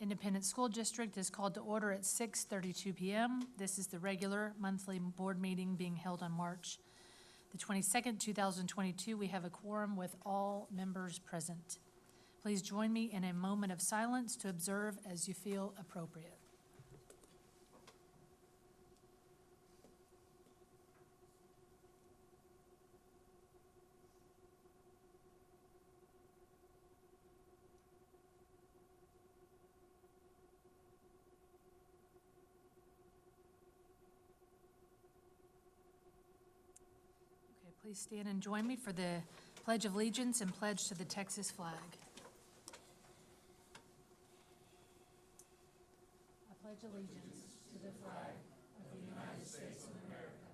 Independent School District is called to order at 6:32 p.m. This is the regular monthly board meeting being held on March the 22nd, 2022. We have a quorum with all members present. Please join me in a moment of silence to observe as you feel appropriate. Please stand and join me for the Pledge of Allegiance and pledge to the Texas flag. I pledge allegiance to the flag of the United States of America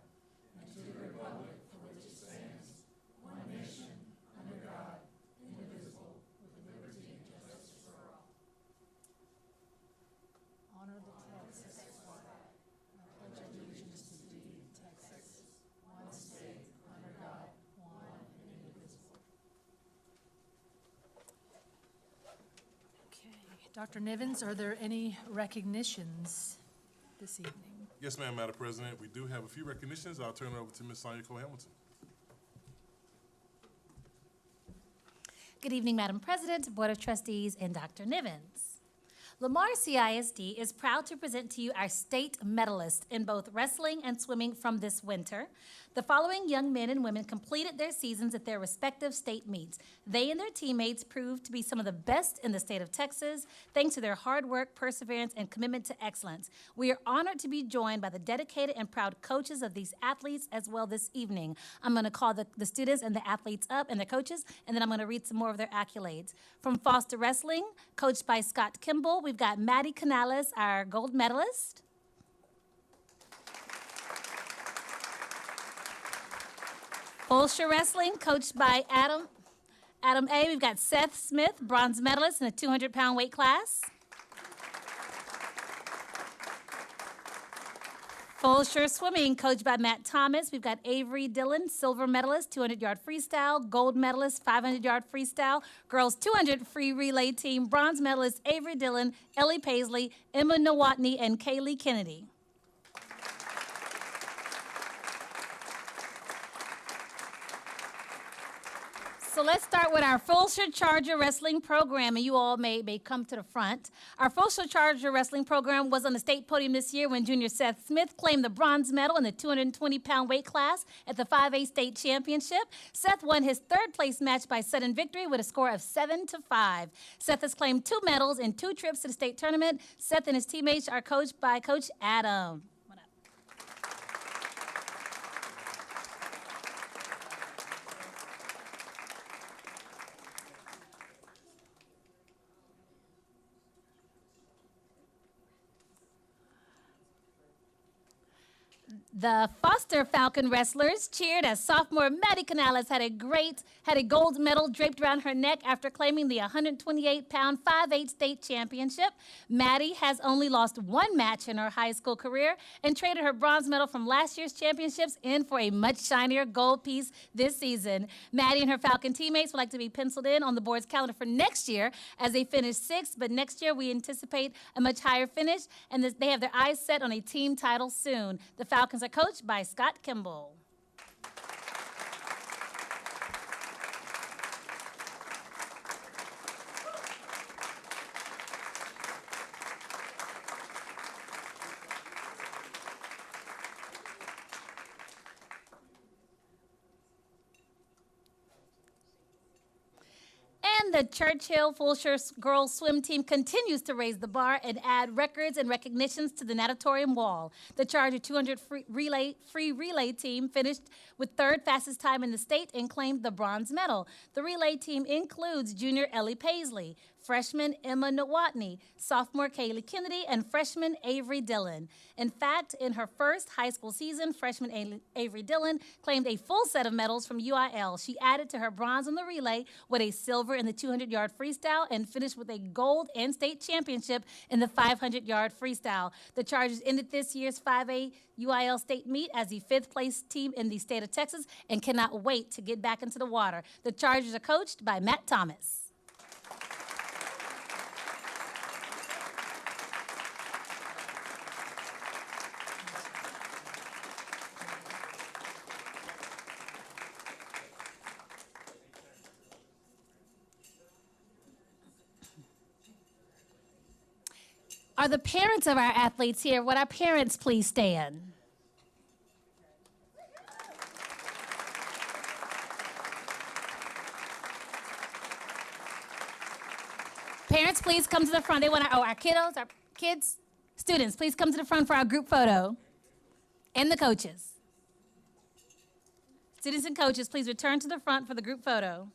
and to the republic for which it stands, one nation, under God, indivisible, with liberty and justice for all. Honor the Texas flag. I pledge allegiance to thee, Texas, one state, under God, one and indivisible. Okay, Dr. Nivens, are there any recognitions this evening? Yes, ma'am, Madam President. We do have a few recognitions. I'll turn it over to Ms. Sonia Cole-Hamilton. Good evening, Madam President, Board of Trustees, and Dr. Nivens. Lamar CISD is proud to present to you our state medalists in both wrestling and swimming from this winter. The following young men and women completed their seasons at their respective state meets. They and their teammates proved to be some of the best in the state of Texas, thanks to their hard work, perseverance, and commitment to excellence. We are honored to be joined by the dedicated and proud coaches of these athletes as well this evening. I'm going to call the students and the athletes up and the coaches, and then I'm going to read some more of their accolades. From Foster Wrestling, coached by Scott Kimball, we've got Maddie Canales, our gold medalist. Fulshire Wrestling, coached by Adam A. We've got Seth Smith, bronze medalist in the 200-pound weight class. Fulshire Swimming, coached by Matt Thomas. We've got Avery Dillon, silver medalist, 200-yard freestyle, gold medalist, 500-yard freestyle, girls 200 free relay team, bronze medalist Avery Dillon, Ellie Paisley, Emma Nowotny, and Kaylee Kennedy. So let's start with our Fulshire Charger Wrestling program, and you all may come to the front. Our Fulshire Charger Wrestling program was on the state podium this year when junior Seth Smith claimed the bronze medal in the 220-pound weight class at the 5A state championship. Seth won his third-place match by sudden victory with a score of 7-5. Seth has claimed 2 medals and 2 trips to the state tournament. Seth and his teammates are coached by Coach Adam. The Foster Falcon wrestlers cheered as sophomore Maddie Canales had a gold medal draped around her neck after claiming the 128-pound 5'8" state championship. Maddie has only lost 1 match in her high school career and traded her bronze medal from last year's championships in for a much shinier gold piece this season. Maddie and her Falcon teammates would like to be penciled in on the board's calendar for next year as they finish 6th, but next year we anticipate a much higher finish, and they have their eyes set on a team title soon. The Falcons are coached by Scott Kimball. The Churchill Fulshire girls swim team continues to raise the bar and add records and recognitions to the natatorium wall. The Charger 200 free relay team finished with 3rd fastest time in the state and claimed the bronze medal. The relay team includes junior Ellie Paisley, freshman Emma Nowotny, sophomore Kaylee Kennedy, and freshman Avery Dillon. In fact, in her first high school season, freshman Avery Dillon claimed a full set of medals from UIL. She added to her bronze in the relay with a silver in the 200-yard freestyle and finished with a gold and state championship in the 500-yard freestyle. The Chargers ended this year's 5A UIL state meet as the 5th place team in the state of Texas and cannot wait to get back into the water. The Chargers are coached by Matt Thomas. Are the parents of our athletes here? Would our parents please stand? Parents, please come to the front. They want our kiddos, our kids, students, please come to the front for our group photo. And the coaches. Students and coaches, please return to the front for the group photo.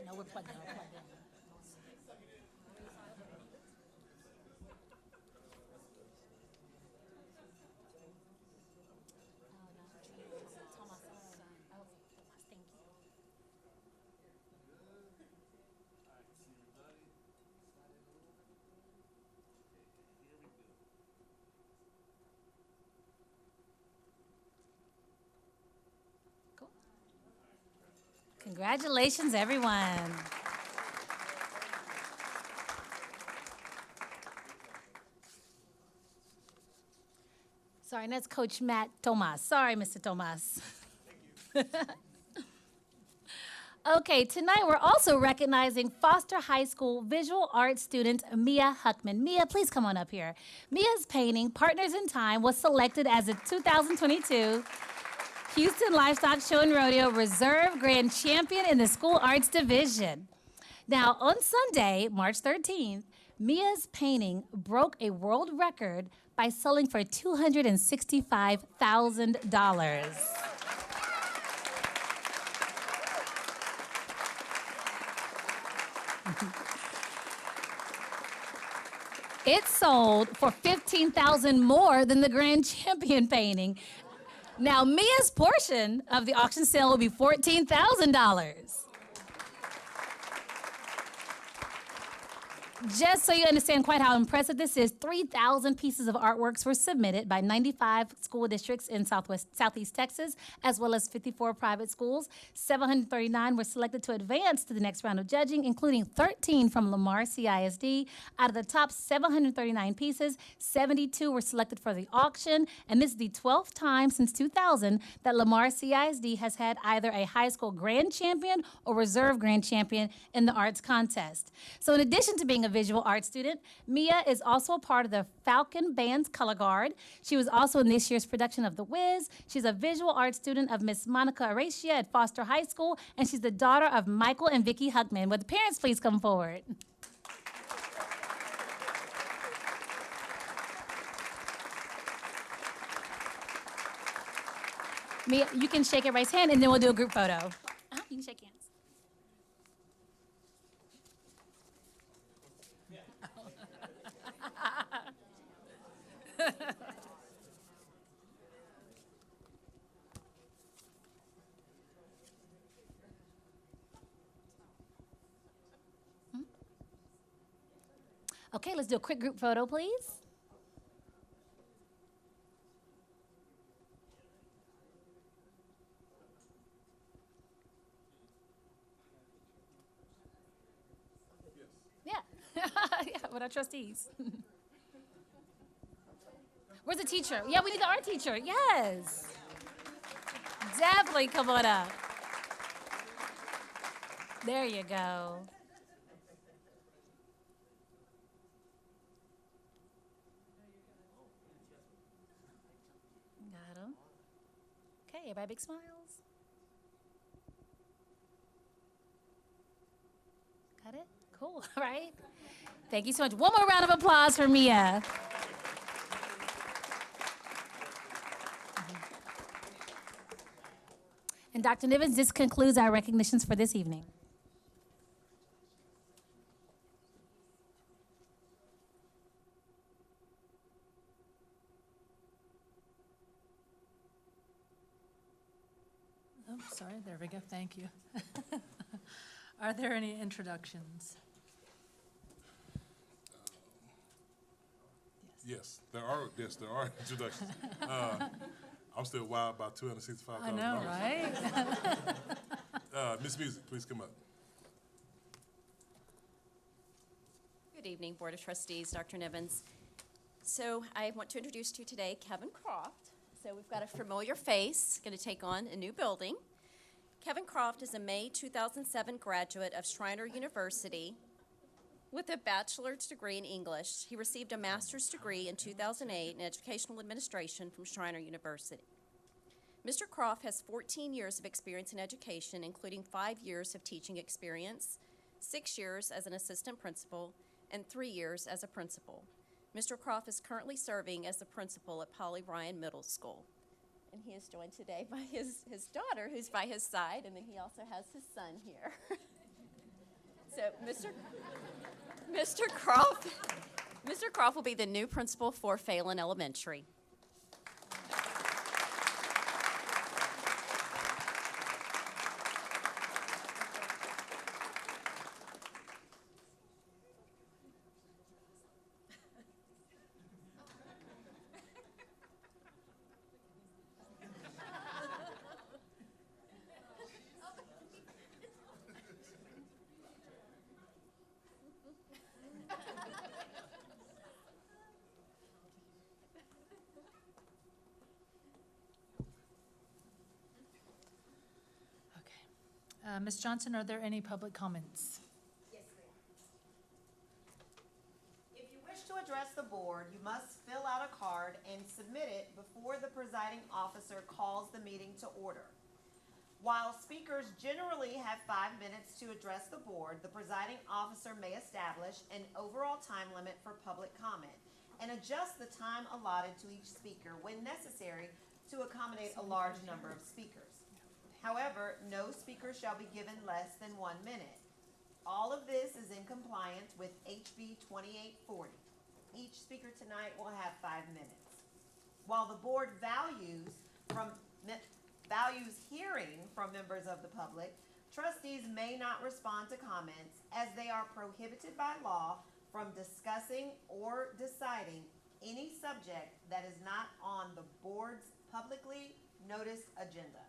No, we're plugged in. We're plugged in. Cool. Congratulations, everyone. Sorry, and that's Coach Matt Tomas. Sorry, Mr. Tomas. Okay, tonight we're also recognizing Foster High School visual arts student Mia Huckman. Mia, please come on up here. Mia's painting, Partners in Time, was selected as a 2022 Houston Livestock Show and Rodeo Reserve Grand Champion in the School Arts Division. Now, on Sunday, March 13th, Mia's painting broke a world record by selling for $265,000. It sold for $15,000 more than the grand champion painting. Now, Mia's portion of the auction sale will be $14,000. Just so you understand quite how impressive this is, 3,000 pieces of artworks were submitted by 95 school districts in Southeast Texas, as well as 54 private schools. 739 were selected to advance to the next round of judging, including 13 from Lamar CISD. Out of the top 739 pieces, 72 were selected for the auction, and this is the 12th time since 2000 that Lamar CISD has had either a high school grand champion or reserve grand champion in the arts contest. So in addition to being a visual arts student, Mia is also a part of the Falcon Band's Color Guard. She was also in this year's production of The Wiz. She's a visual arts student of Miss Monica Aracia at Foster High School, and she's the daughter of Michael and Vicki Huckman. Would the parents please come forward? Mia, you can shake everybody's hand, and then we'll do a group photo. You can shake hands. Okay, let's do a quick group photo, please. Yeah, yeah, with our trustees. Where's the teacher? Yeah, we need the art teacher. Yes. Definitely come on up. There you go. Got him. Okay, everybody big smiles. Got it? Cool, all right? Thank you so much. One more round of applause for Mia. And Dr. Nivens, this concludes our recognitions for this evening. Oh, sorry, there we go, thank you. Are there any introductions? Yes, there are introductions. I'm still wild about $265,000. I know, right? Ms. Music, please come up. Good evening, Board of Trustees, Dr. Nivens. So I want to introduce to you today Kevin Croft. So we've got a familiar face, going to take on a new building. Kevin Croft is a May 2007 graduate of Schreiner University with a bachelor's degree in English. He received a master's degree in 2008 in educational administration from Schreiner University. Mr. Croft has 14 years of experience in education, including 5 years of teaching experience, 6 years as an assistant principal, and 3 years as a principal. Mr. Croft is currently serving as the principal at Polly Ryan Middle School. And he is joined today by his daughter, who's by his side, and then he also has his son here. So Mr. Croft will be the new principal for Phelan Elementary. Okay. Ms. Johnson, are there any public comments? Yes, ma'am. If you wish to address the board, you must fill out a card and submit it before the presiding officer calls the meeting to order. While speakers generally have 5 minutes to address the board, the presiding officer may establish an overall time limit for public comment and adjust the time allotted to each speaker when necessary to accommodate a large number of speakers. However, no speaker shall be given less than 1 minute. All of this is in compliance with HB 2840. Each speaker tonight will have 5 minutes. While the board values hearing from members of the public, trustees may not respond to comments as they are prohibited by law from discussing or deciding any subject that is not on the board's publicly noticed agenda.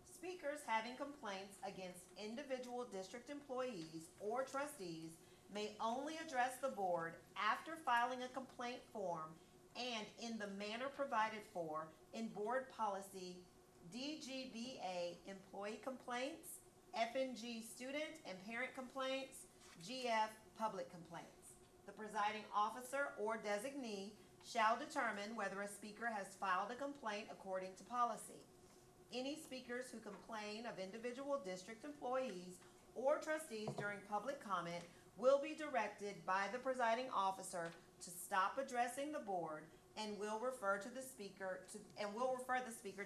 Speakers having complaints against individual district employees or trustees may only address the board after filing a complaint form and in the manner provided for in board policy DGBA employee complaints, FNG student and parent complaints, GF public complaints. The presiding officer or designee shall determine whether a speaker has filed a complaint according to policy. Any speakers who complain of individual district employees or trustees during public comment will be directed by the presiding officer to stop addressing the board and will refer the speaker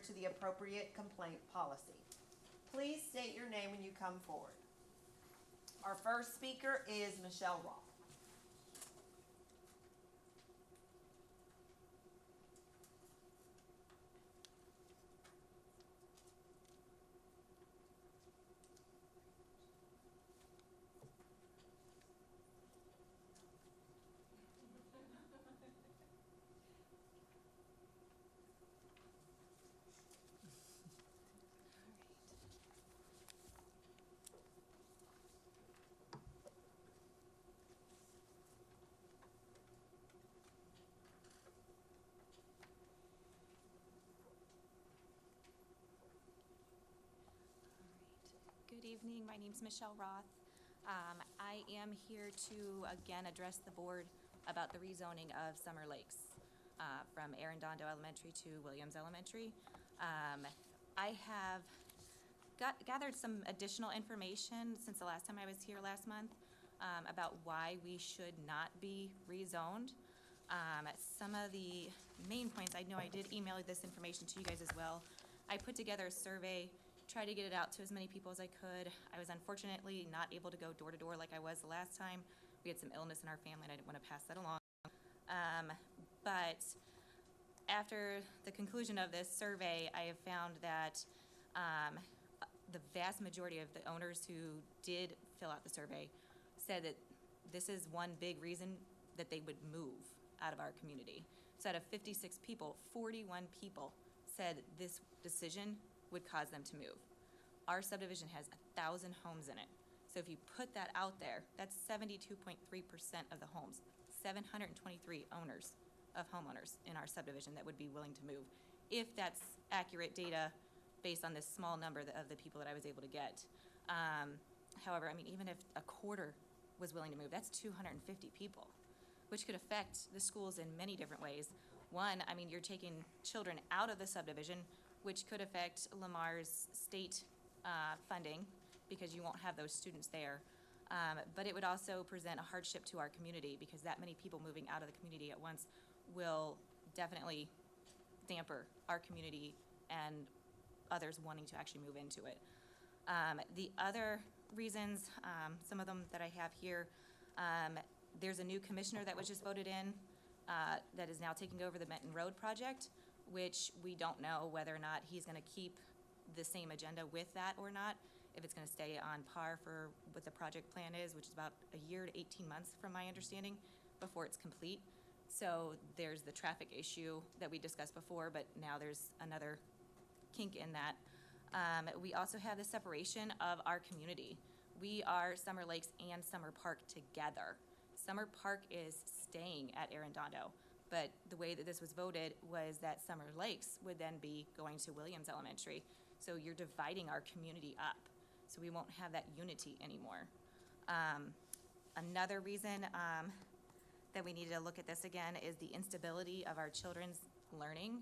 to the appropriate complaint policy. Please state your name when you come forward. Our first speaker is Michelle Roth. Good evening, my name's Michelle Roth. I am here to again address the board about the rezoning of Summer Lakes from Arredondo Elementary to Williams Elementary. I have gathered some additional information since the last time I was here last month about why we should not be rezoned. Some of the main points, I know I did email this information to you guys as well. I put together a survey, tried to get it out to as many people as I could. I was unfortunately not able to go door to door like I was the last time. We had some illness in our family and I didn't want to pass that along. But after the conclusion of this survey, I have found that the vast majority of the owners who did fill out the survey said that this is one big reason that they would move out of our community. So out of 56 people, 41 people said this decision would cause them to move. Our subdivision has 1,000 homes in it. So if you put that out there, that's 72.3% of the homes, 723 owners of homeowners in our subdivision that would be willing to move, if that's accurate data based on this small number of the people that I was able to get. However, I mean, even if a quarter was willing to move, that's 250 people, which could affect the schools in many different ways. One, I mean, you're taking children out of the subdivision, which could affect Lamar's state funding because you won't have those students there. But it would also present a hardship to our community because that many people moving out of the community at once will definitely damper our community and others wanting to actually move into it. The other reasons, some of them that I have here, there's a new commissioner that was just voted in that is now taking over the Benton Road project, which we don't know whether or not he's going to keep the same agenda with that or not, if it's going to stay on par for what the project plan is, which is about a year to 18 months from my understanding before it's complete. So there's the traffic issue that we discussed before, but now there's another kink in that. We also have the separation of our community. We are Summer Lakes and Summer Park together. Summer Park is staying at Arredondo, but the way that this was voted was that Summer Lakes would then be going to Williams Elementary. So you're dividing our community up. So we won't have that unity anymore. Another reason that we need to look at this again is the instability of our children's learning.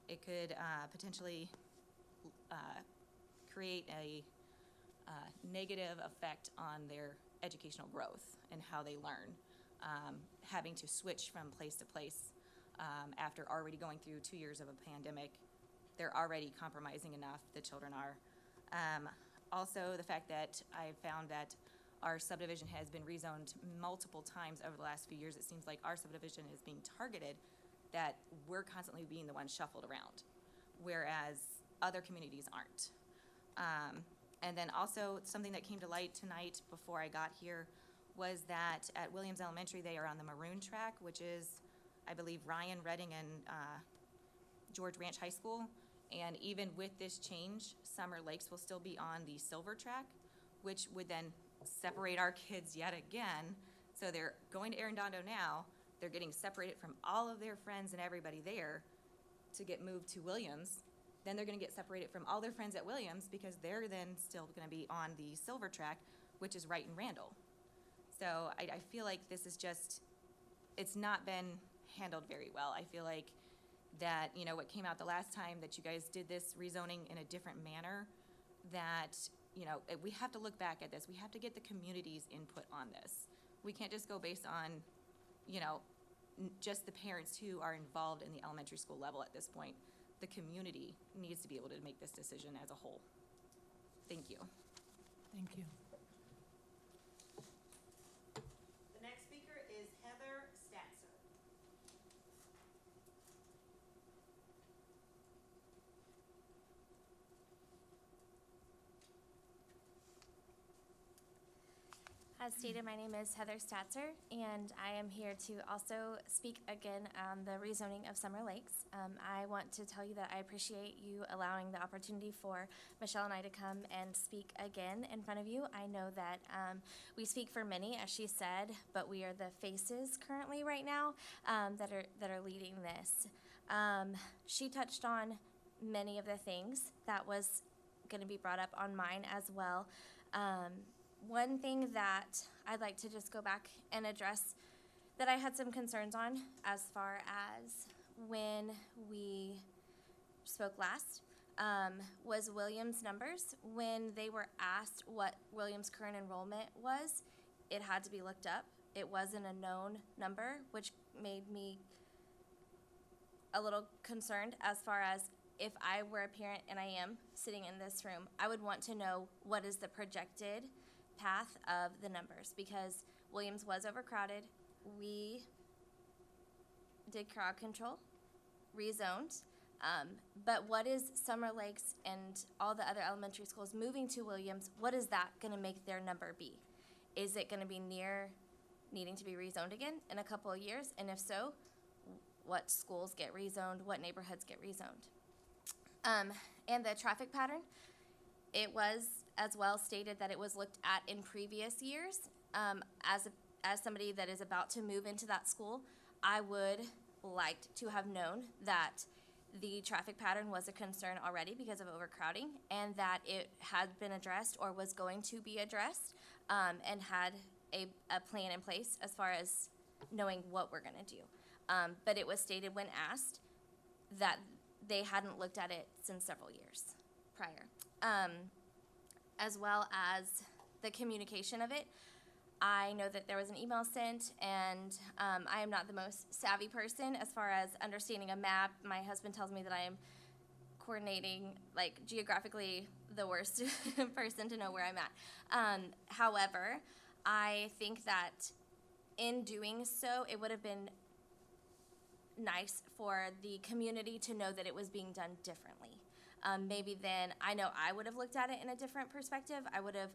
It could potentially create a negative effect on their educational growth and how they learn, having to switch from place to place after already going through 2 years of a pandemic. They're already compromising enough, the children are. Also, the fact that I found that our subdivision has been rezoned multiple times over the last few years. It seems like our subdivision is being targeted, that we're constantly being the ones shuffled around, whereas other communities aren't. And then also something that came to light tonight before I got here was that at Williams Elementary, they are on the maroon track, which is, I believe, Ryan, Redding, and George Ranch High School. And even with this change, Summer Lakes will still be on the silver track, which would then separate our kids yet again. So they're going to Arredondo now. They're getting separated from all of their friends and everybody there to get moved to Williams. Then they're going to get separated from all their friends at Williams because they're then still going to be on the silver track, which is right in Randall. So I feel like this is just, it's not been handled very well. I feel like that, you know, what came out the last time that you guys did this rezoning in a different manner, that, you know, we have to look back at this. We have to get the community's input on this. We can't just go based on, you know, just the parents who are involved in the elementary school level at this point. The community needs to be able to make this decision as a whole. Thank you. Thank you. The next speaker is Heather Statzer. As stated, my name is Heather Statzer, and I am here to also speak again on the rezoning of Summer Lakes. I want to tell you that I appreciate you allowing the opportunity for Michelle and I to come and speak again in front of you. I know that we speak for many, as she said, but we are the faces currently right now that are leading this. She touched on many of the things that was going to be brought up on mine as well. One thing that I'd like to just go back and address that I had some concerns on as far as when we spoke last was Williams' numbers. When they were asked what Williams' current enrollment was, it had to be looked up. It wasn't a known number, which made me a little concerned as far as if I were a parent, and I am sitting in this room, I would want to know what is the projected path of the numbers, because Williams was overcrowded. We did crowd control, rezoned, but what is Summer Lakes and all the other elementary schools moving to Williams, what is that going to make their number be? Is it going to be near needing to be rezoned again in a couple of years? And if so, what schools get rezoned, what neighborhoods get rezoned? And the traffic pattern, It was as well stated that it was looked at in previous years. As somebody that is about to move into that school, I would like to have known that the traffic pattern was a concern already because of overcrowding, and that it had been addressed or was going to be addressed, and had a plan in place as far as knowing what we're gonna do. But it was stated when asked that they hadn't looked at it since several years prior. As well as the communication of it. I know that there was an email sent, and I am not the most savvy person as far as understanding a map. My husband tells me that I am coordinating, like, geographically the worst person to know where I'm at. However, I think that in doing so, it would have been nice for the community to know that it was being done differently. Maybe then, I know I would have looked at it in a different perspective. I would have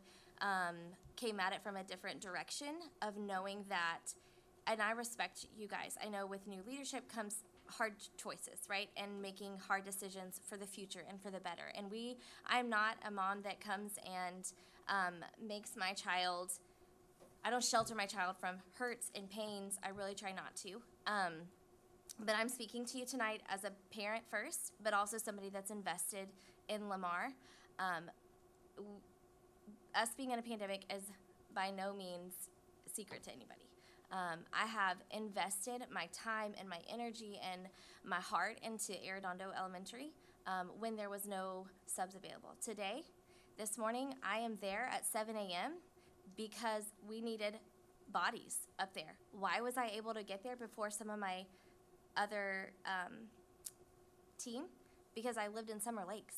came at it from a different direction of knowing that, and I respect you guys. I know with new leadership comes hard choices, right? And making hard decisions for the future and for the better. And I'm not a mom that comes and makes my child, I don't shelter my child from hurts and pains. I really try not to. But I'm speaking to you tonight as a parent first, but also somebody that's invested in Lamar. Us being in a pandemic is by no means a secret to anybody. I have invested my time and my energy and my heart into Arredondo Elementary when there was no subs available. Today, this morning, I am there at 7 a.m. because we needed bodies up there. Why was I able to get there before some of my other team? Because I lived in Summer Lakes.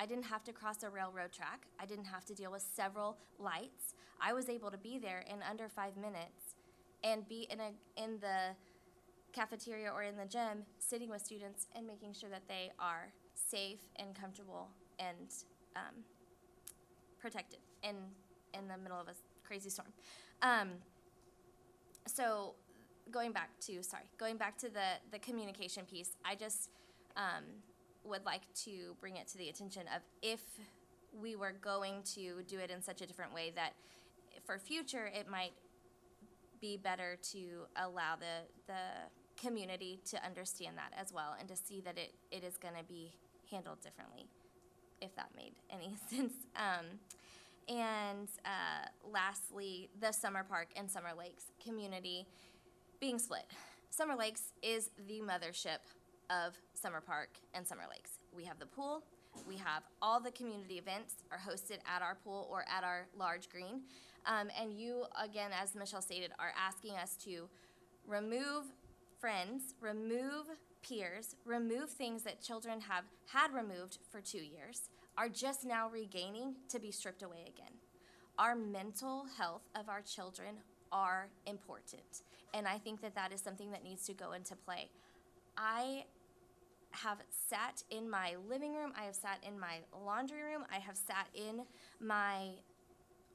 I didn't have to cross a railroad track. I didn't have to deal with several lights. I was able to be there in under 5 minutes and be in the cafeteria or in the gym sitting with students and making sure that they are safe and comfortable and protected in the middle of a crazy storm. So going back to the communication piece, I just would like to bring it to the attention of, if we were going to do it in such a different way, that for future it might be better to allow the community to understand that as well, and to see that it is going to be handled differently, if that made any sense. And lastly, the Summer Park and Summer Lakes community being split. Summer Lakes is the mothership of Summer Park and Summer Lakes. We have the pool. We have all the community events are hosted at our pool or at our large green. And you, again, as Michelle stated, are asking us to remove friends, remove peers, remove things that children have had removed for 2 years, are just now regaining to be stripped away again. Our mental health of our children are important. And I think that is something that needs to go into play. I have sat in my living room, I have sat in my laundry room, I have sat in my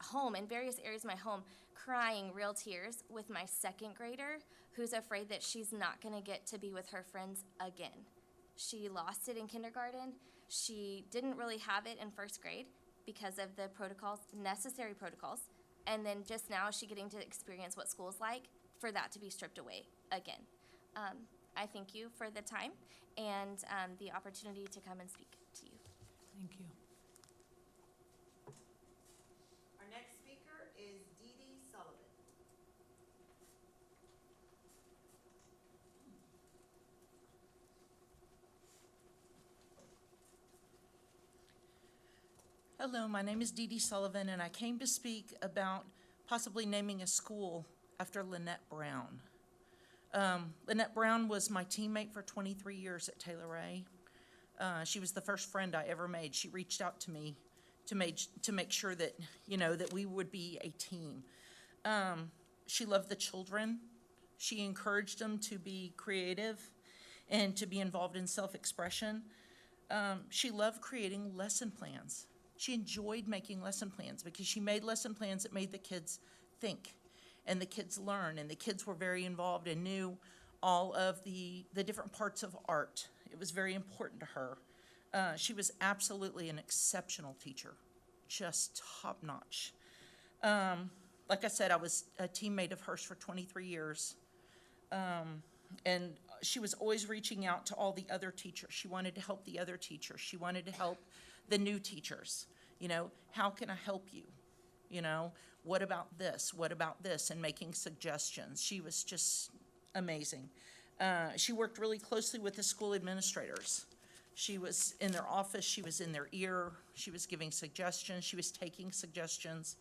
home, in various areas of my home, crying real tears with my second grader who's afraid that she's not gonna get to be with her friends again. She lost it in kindergarten. She didn't really have it in first grade because of the protocols, necessary protocols. And then just now is she getting to experience what school's like, for that to be stripped away again. I thank you for the time and the opportunity to come and speak to you. Thank you. Our next speaker is Dee Dee Sullivan. Hello, my name is Dee Dee Sullivan, and I came to speak about possibly naming a school after Lynette Brown. Lynette Brown was my teammate for 23 years at Taylor Ray. She was the first friend I ever made. She reached out to me to make sure that, that we would be a team. She loved the children. She encouraged them to be creative and to be involved in self-expression. She loved creating lesson plans. She enjoyed making lesson plans because she made lesson plans that made the kids think and the kids learn, and the kids were very involved and knew all of the different parts of art. It was very important to her. She was absolutely an exceptional teacher. just top-notch. Like I said, I was a teammate of hers for 23 years. And she was always reaching out to all the other teachers. She wanted to help the other teachers. She wanted to help the new teachers. You know, how can I help you? You know, what about this? What about this? And making suggestions. She was just amazing. She worked really closely with the school administrators. She was in their office. She was in their ear. She was giving suggestions. She was taking suggestions.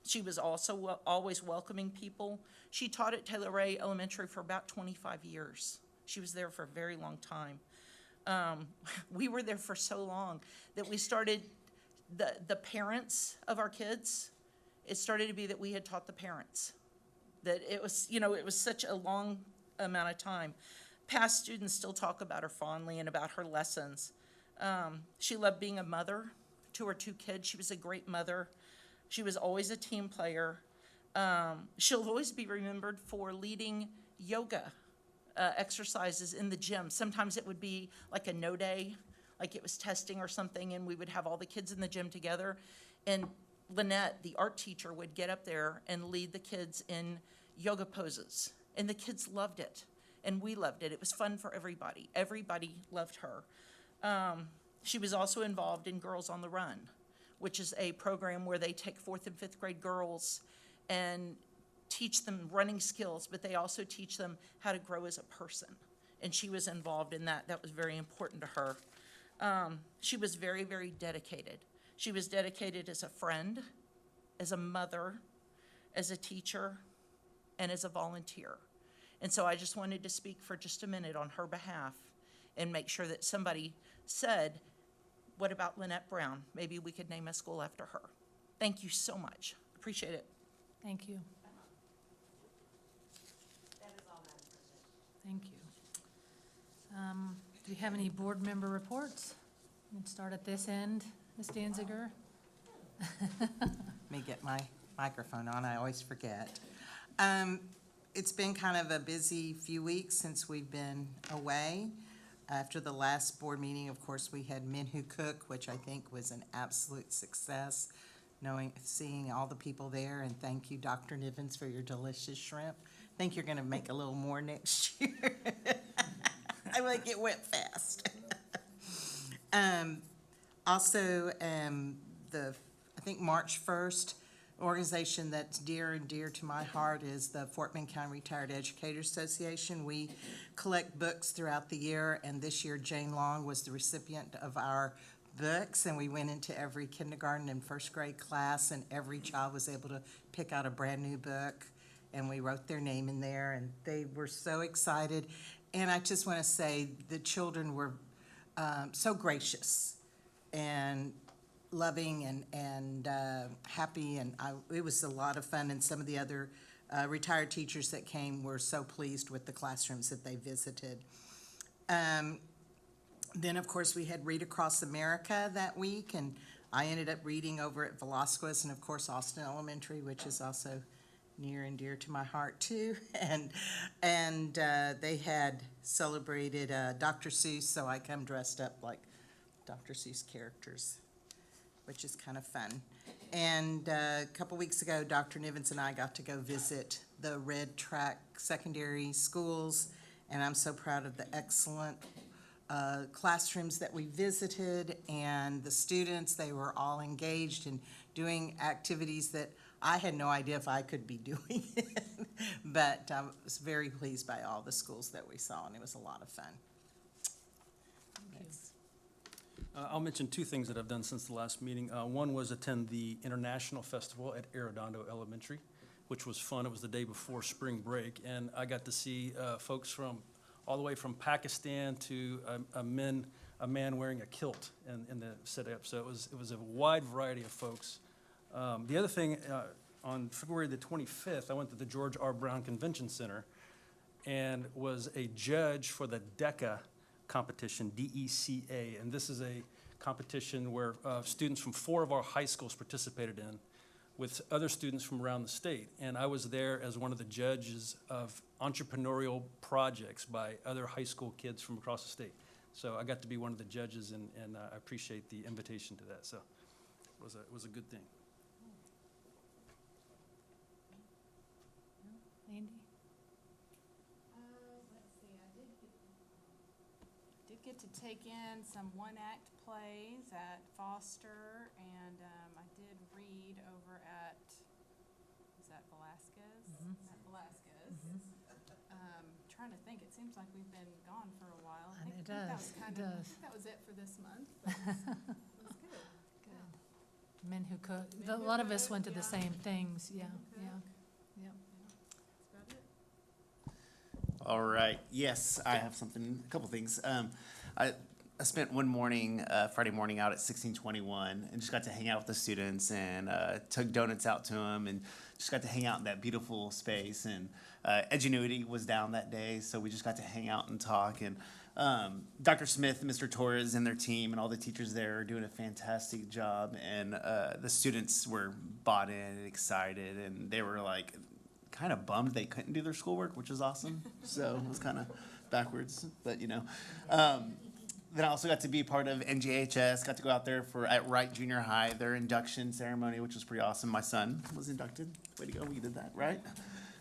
She was also always welcoming people. She taught at Taylor Ray Elementary for about 25 years. She was there for a very long time. We were there for so long that we started, the parents of our kids, it started to be that we had taught the parents. That it was, you know, it was such a long amount of time. Past students still talk about her fondly and about her lessons. She loved being a mother to her 2 kids. She was a great mother. She was always a team player. She'll always be remembered for leading yoga exercises in the gym. Sometimes it would be like a no day, like it was testing or something, and we would have all the kids in the gym together. And Lynette, the art teacher, would get up there and lead the kids in yoga poses. And the kids loved it, and we loved it. It was fun for everybody. Everybody loved her. She was also involved in Girls on the Run, which is a program where they take 4th and 5th grade girls and teach them running skills, but they also teach them how to grow as a person. And she was involved in that. That was very important to her. She was very, very dedicated. She was dedicated as a friend, as a mother, as a teacher, and as a volunteer. And so I just wanted to speak for just a minute on her behalf and make sure that somebody said, what about Lynette Brown? Maybe we could name a school after her. Thank you so much. Appreciate it. Thank you. That is all, Madam President. Thank you. Do we have any board member reports? We can start at this end. Ms. Danziger? Let me get my microphone on, I always forget. It's been kind of a busy few weeks since we've been away. After the last board meeting, of course, we had Men Who Cook, which I think was an absolute success, seeing all the people there, and thank you, Dr. Nivens, for your delicious shrimp. I think you're gonna make a little more next year. I like it went fast. Also, I think March 1st, organization that's dear and dear to my heart is the Fort Bend County Retired Educators Association. We collect books throughout the year, and this year Jane Long was the recipient of our books, and we went into every kindergarten and 1st grade class, and every child was able to pick out a brand new book, and we wrote their name in there, and they were so excited. And I just want to say the children were so gracious and loving and happy, and it was a lot of fun. And some of the other retired teachers that came were so pleased with the classrooms that they visited. Then, of course, we had Read Across America that week, and I ended up reading over at Velasquez and, of course, Austin Elementary, which is also near and dear to my heart, too. And they had celebrated Dr. Seuss, so I come dressed up like Dr. Seuss characters, which is kind of fun. And a couple weeks ago, Dr. Nivens and I got to go visit the Red Track secondary schools, and I'm so proud of the excellent classrooms that we visited, and the students. They were all engaged in doing activities that I had no idea if I could be doing. But I was very pleased by all the schools that we saw, and it was a lot of fun. I'll mention 2 things that I've done since the last meeting. One was attend the International Festival at Arredondo Elementary, which was fun. It was the day before spring break, and I got to see folks from all the way from Pakistan to a man wearing a kilt in the setup. So it was a wide variety of folks. The other thing, on February the 25th, I went to the George R. Brown Convention Center and was a judge for the DECA competition, DECA, and this is a competition where students from 4 of our high schools participated in with other students from around the state. And I was there as one of the judges of entrepreneurial projects by other high school kids from across the state. So I got to be one of the judges, and I appreciate the invitation to that. So was a good thing. Andy? Let's see, I did get to take in some one-act plays at Foster, and I did read over at, is that Velasquez? At Velasquez. Trying to think, it seems like we've been gone for a while. I It think that does, was it kind of, I does. think that was it for this month. But it was good. Yeah. Men Who Cook. Men A Who lot of us Cook, went to the yeah. same things, yeah, Who yeah, Cook. yeah. That's about it. All right. Yes, I have something, a couple things. I spent one morning, Friday morning, out at 1621 and just got to hang out with the students and took donuts out to them and just got to hang out in that beautiful space. And Edgenuity was down that day, so we just got to hang out and talk. And Dr. Smith and Mr. Torres and their team and all the teachers there are doing a fantastic job. And the students were bought in and excited, and they were like kind of bummed they couldn't do their schoolwork, which was awesome. So it was kind of backwards, but you know. Then I also got to be part of NJHS, got to go out there at Wright Junior High, their induction ceremony, which was pretty awesome. My son was inducted. Way to go, we did that, right?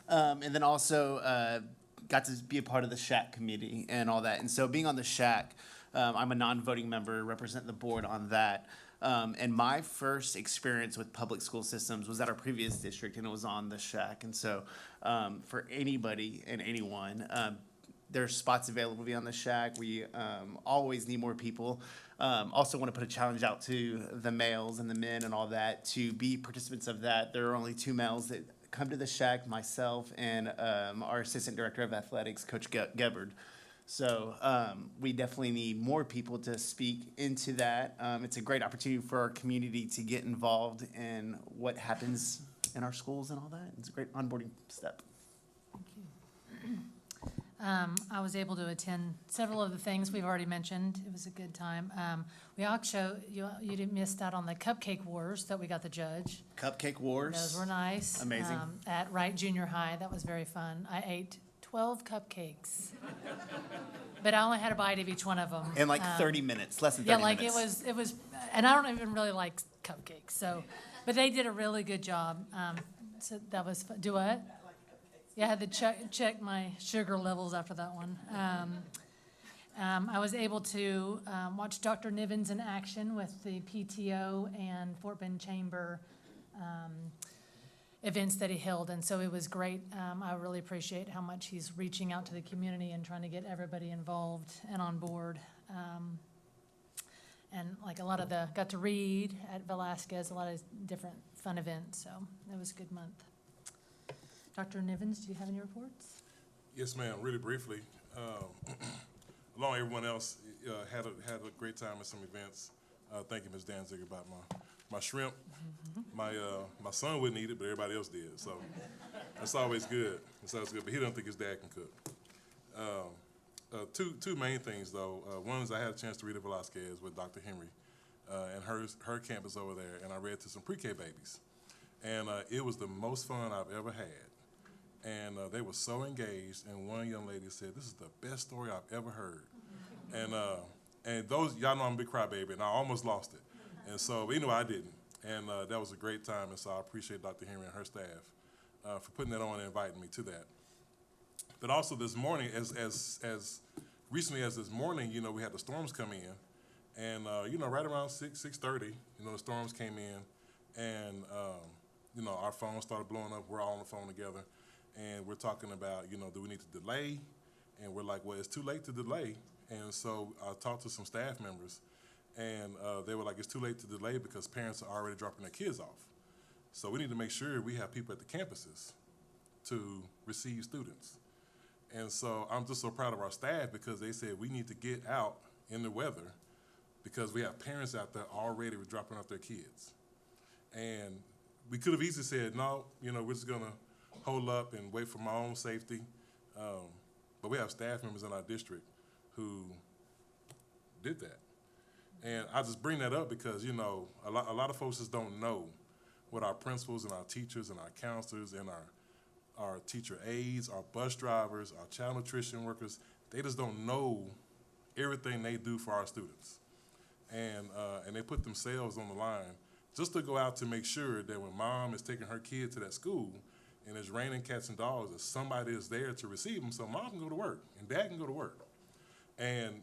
And then also got to be a part of the SHAC committee and all that. And so being on the SHAC, I'm a non-voting member, represent the board on that. And my first experience with public school systems was at our previous district, and it was on the SHAC. And so for anybody and anyone, there's spots available to be on the SHAC. We always need more people. Also want to put a challenge out to the males and the men and all that to be participants of that. There are only 2 males that come to the SHAC, myself and our Assistant Director of Athletics, Coach Gebhard. So we definitely need more people to speak into that. It's a great opportunity for our community to get involved in what happens in our schools and all that. It's a great onboarding step. I was able to attend several of the things we've already mentioned. It was a good time. We also, you didn't miss out on the cupcake wars that we got the judge. Cupcake Wars. Those were nice. Amazing. At Wright Junior High, that was very fun. I ate 12 cupcakes. But I only had a bite of each one of them. In like 30 minutes, less than 30 Yeah, like minutes. it was, and I don't even really like cupcakes, so, but they did a really good job. So that was, do what? Yeah, I had to check my sugar levels after that one. I was able to watch Dr. Nivens in action with the PTO and Fort Bend Chamber events that he held, and so it was great. I really appreciate how much he's reaching out to the community and trying to get everybody involved and on board. And like a lot of got to read at Velasquez, a lot of different fun events, so it was a good month. Dr. Nivens, do you have any reports? Yes, ma'am. Really briefly, along with everyone else, had a great time at some events. Thank you, Ms. Danziger, about my shrimp. My son wouldn't eat it, but everybody else did. So that's always good. It's always good. But he don't think his dad can cook. Two main things though. One is I had a chance to read at Velasquez with Dr. Henry and her campus over there, and I read to some pre-K babies, and it was the most fun I've ever had. And they were so engaged, and one young lady said, "This is the best story I've ever heard." And those, y'all know I'm a big crybaby, and I almost lost it. And so, but anyway, I didn't. And that was a great time, and so I appreciate Dr. Henry and her staff for putting that on and inviting me to that. But also this morning, as recently as this morning, you know, we had the storms come in, and you know, right around 6:30, you know, the storms came in, and you know, our phones started blowing up. We're all on the phone together. And we're talking about, you know, do we need to delay? And we're like, well, it's too late to delay. And so I talked to some staff members, and they were like, it's too late to delay because parents are already dropping their kids off. So we need to make sure we have people at the campuses to receive students. And so I'm just so proud of our staff because they said we need to get out in the weather because we have parents out there already dropping off their kids. And we could have easily said, no, you know, we're just going to hold up and wait for my own safety. But we have staff members in our district who did that. And I just bring that up because, you know, a lot of folks just don't know what our principals and our teachers and our counselors and our teacher aides, our bus drivers, our child nutrition workers, they just don't know everything they do for our students. And they put themselves on the line just to go out to make sure that when mom is taking her kid to that school and it's raining cats and dogs, that somebody is there to receive them so mom can go to work and dad can go to work. And,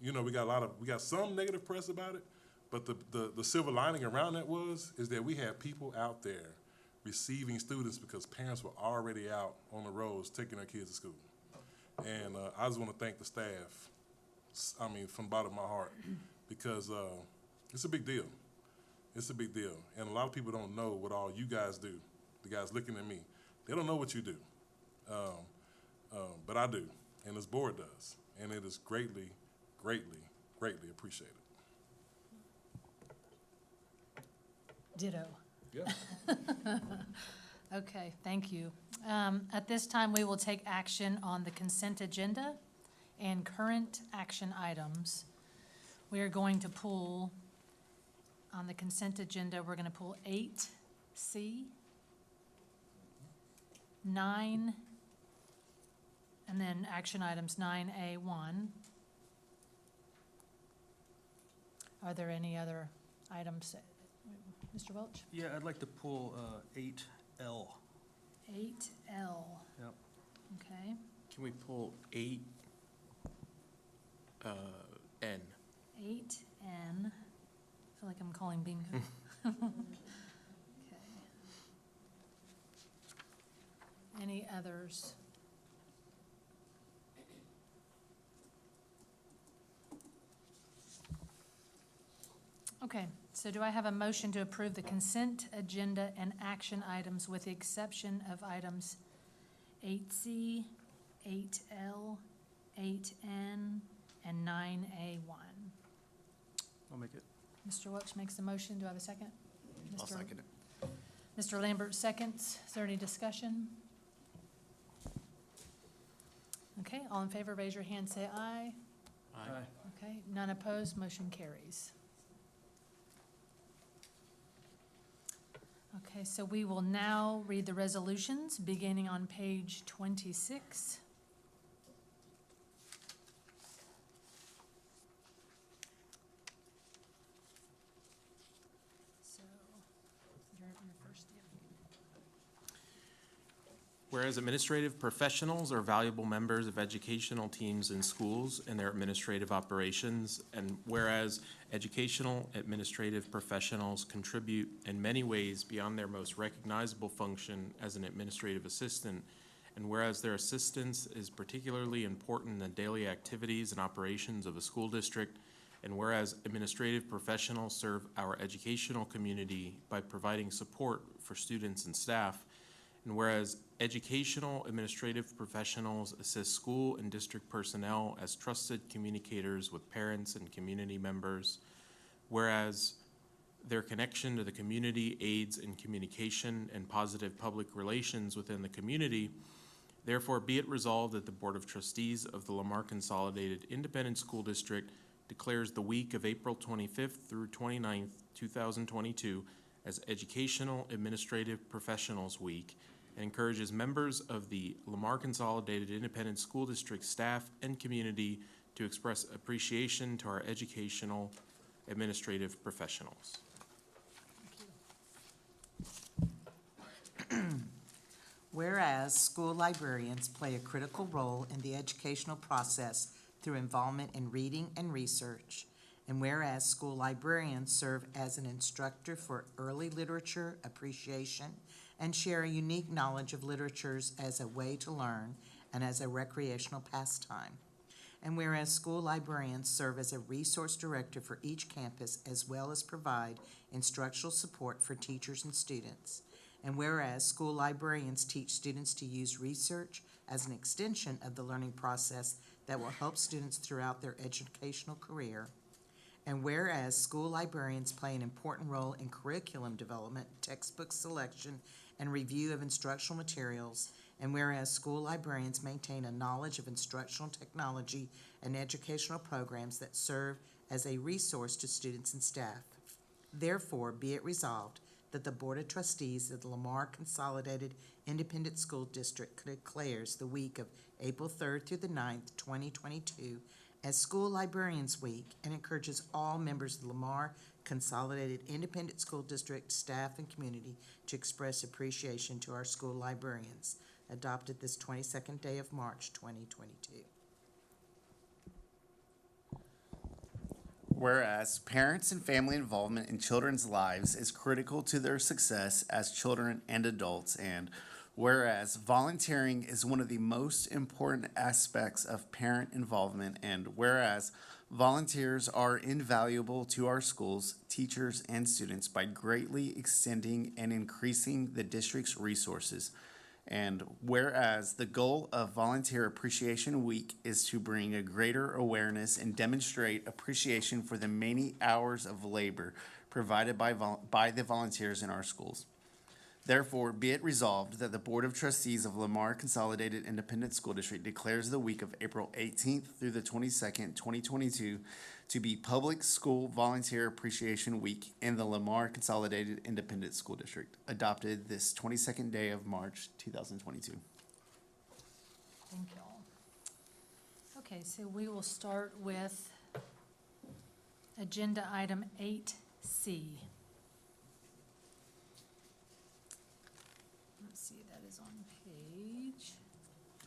you know, we got some negative press about it, but the silver lining around that is that we had people out there receiving students because parents were already out on the roads taking their kids to school. And I just want to thank the staff, I mean, from the bottom of my heart, because it's a big deal. It's a big deal. And a lot of people don't know what all you guys do, the guys looking at me. They don't know what you do, but I do, and this board does. And it is greatly, greatly, greatly appreciated. Ditto. Yeah. Okay, thank you. At this time, we will take action on the consent agenda and current action items. We are going to pull, on the consent agenda, we're going to pull 8C, 9, and then action items 9A1. Are there any other items? Mr. Welch? Yeah, I'd like to pull 8L. 8L, Yep. okay. Can we pull 8, N? 8N. I feel like I'm calling bingo. Okay. Any others? Okay, so do I have a motion to approve the consent agenda and action items with the exception of items 8C, 8L, 8N, and 9A1? I'll make it. Mr. Welch makes the motion. Do I have a second? I'll Mr. second it. Mr. Lambert seconds. Is there any discussion? Okay, all in favor, raise your hand, say aye. Aye. Okay, none opposed, motion carries. Okay, so we will now read the resolutions, beginning on page 26. So, your first, yeah. Whereas administrative professionals are valuable members of educational teams in schools and their administrative operations, and whereas educational administrative professionals contribute in many ways beyond their most recognizable function as an administrative assistant, and whereas their assistance is particularly important in the daily activities and operations of a school district, and whereas administrative professionals serve our educational community by providing support for students and staff, and whereas educational administrative professionals assist school and district personnel as trusted communicators with parents and community members, whereas their connection to the community aids in communication and positive public relations within the community, therefore be it resolved that the Board of Trustees of the Lamar Consolidated Independent School District declares the week of April 25th through 29th, 2022 as Educational Administrative Professionals Week, and encourages members of the Lamar Consolidated Independent School District staff and community to express appreciation to our educational administrative professionals. Whereas school librarians play a critical role in the educational process through involvement in reading and research, and whereas school librarians serve as an instructor for early literature appreciation and share a unique knowledge of literatures as a way to learn and as a recreational pastime. And whereas school librarians serve as a resource director for each campus as well as provide instructional support for teachers and students. And whereas school librarians teach students to use research as an extension of the learning process that will help students throughout their educational career. And whereas school librarians play an important role in curriculum development, textbook selection, and review of instructional materials, and whereas school librarians maintain a knowledge of instructional technology and educational programs that serve as a resource to students and staff. Therefore, be it resolved that the Board of Trustees of the Lamar Consolidated Independent School District declares the week of April 3rd through the 9th, 2022 as School Librarians Week and encourages all members of the Lamar Consolidated Independent School District staff and community to express appreciation to our school librarians. Adopted this 22nd day of March, 2022. Whereas parents and family involvement in children's lives is critical to their success as children and adults, and whereas volunteering is one of the most important aspects of parent involvement, and whereas volunteers are invaluable to our schools, teachers, and students by greatly extending and increasing the district's resources. And whereas the goal of Volunteer Appreciation Week is to bring a greater awareness and demonstrate appreciation for the many hours of labor provided by the volunteers in our schools. Therefore, be it resolved that the Board of Trustees of Lamar Consolidated Independent School District declares the week of April 18th through the 22nd, 2022 to be Public School Volunteer Appreciation Week in the Lamar Consolidated Independent School District, adopted this 22nd day of March, 2022. Thank you all. Okay, so we will start with agenda item 8C. Let's see, that is on page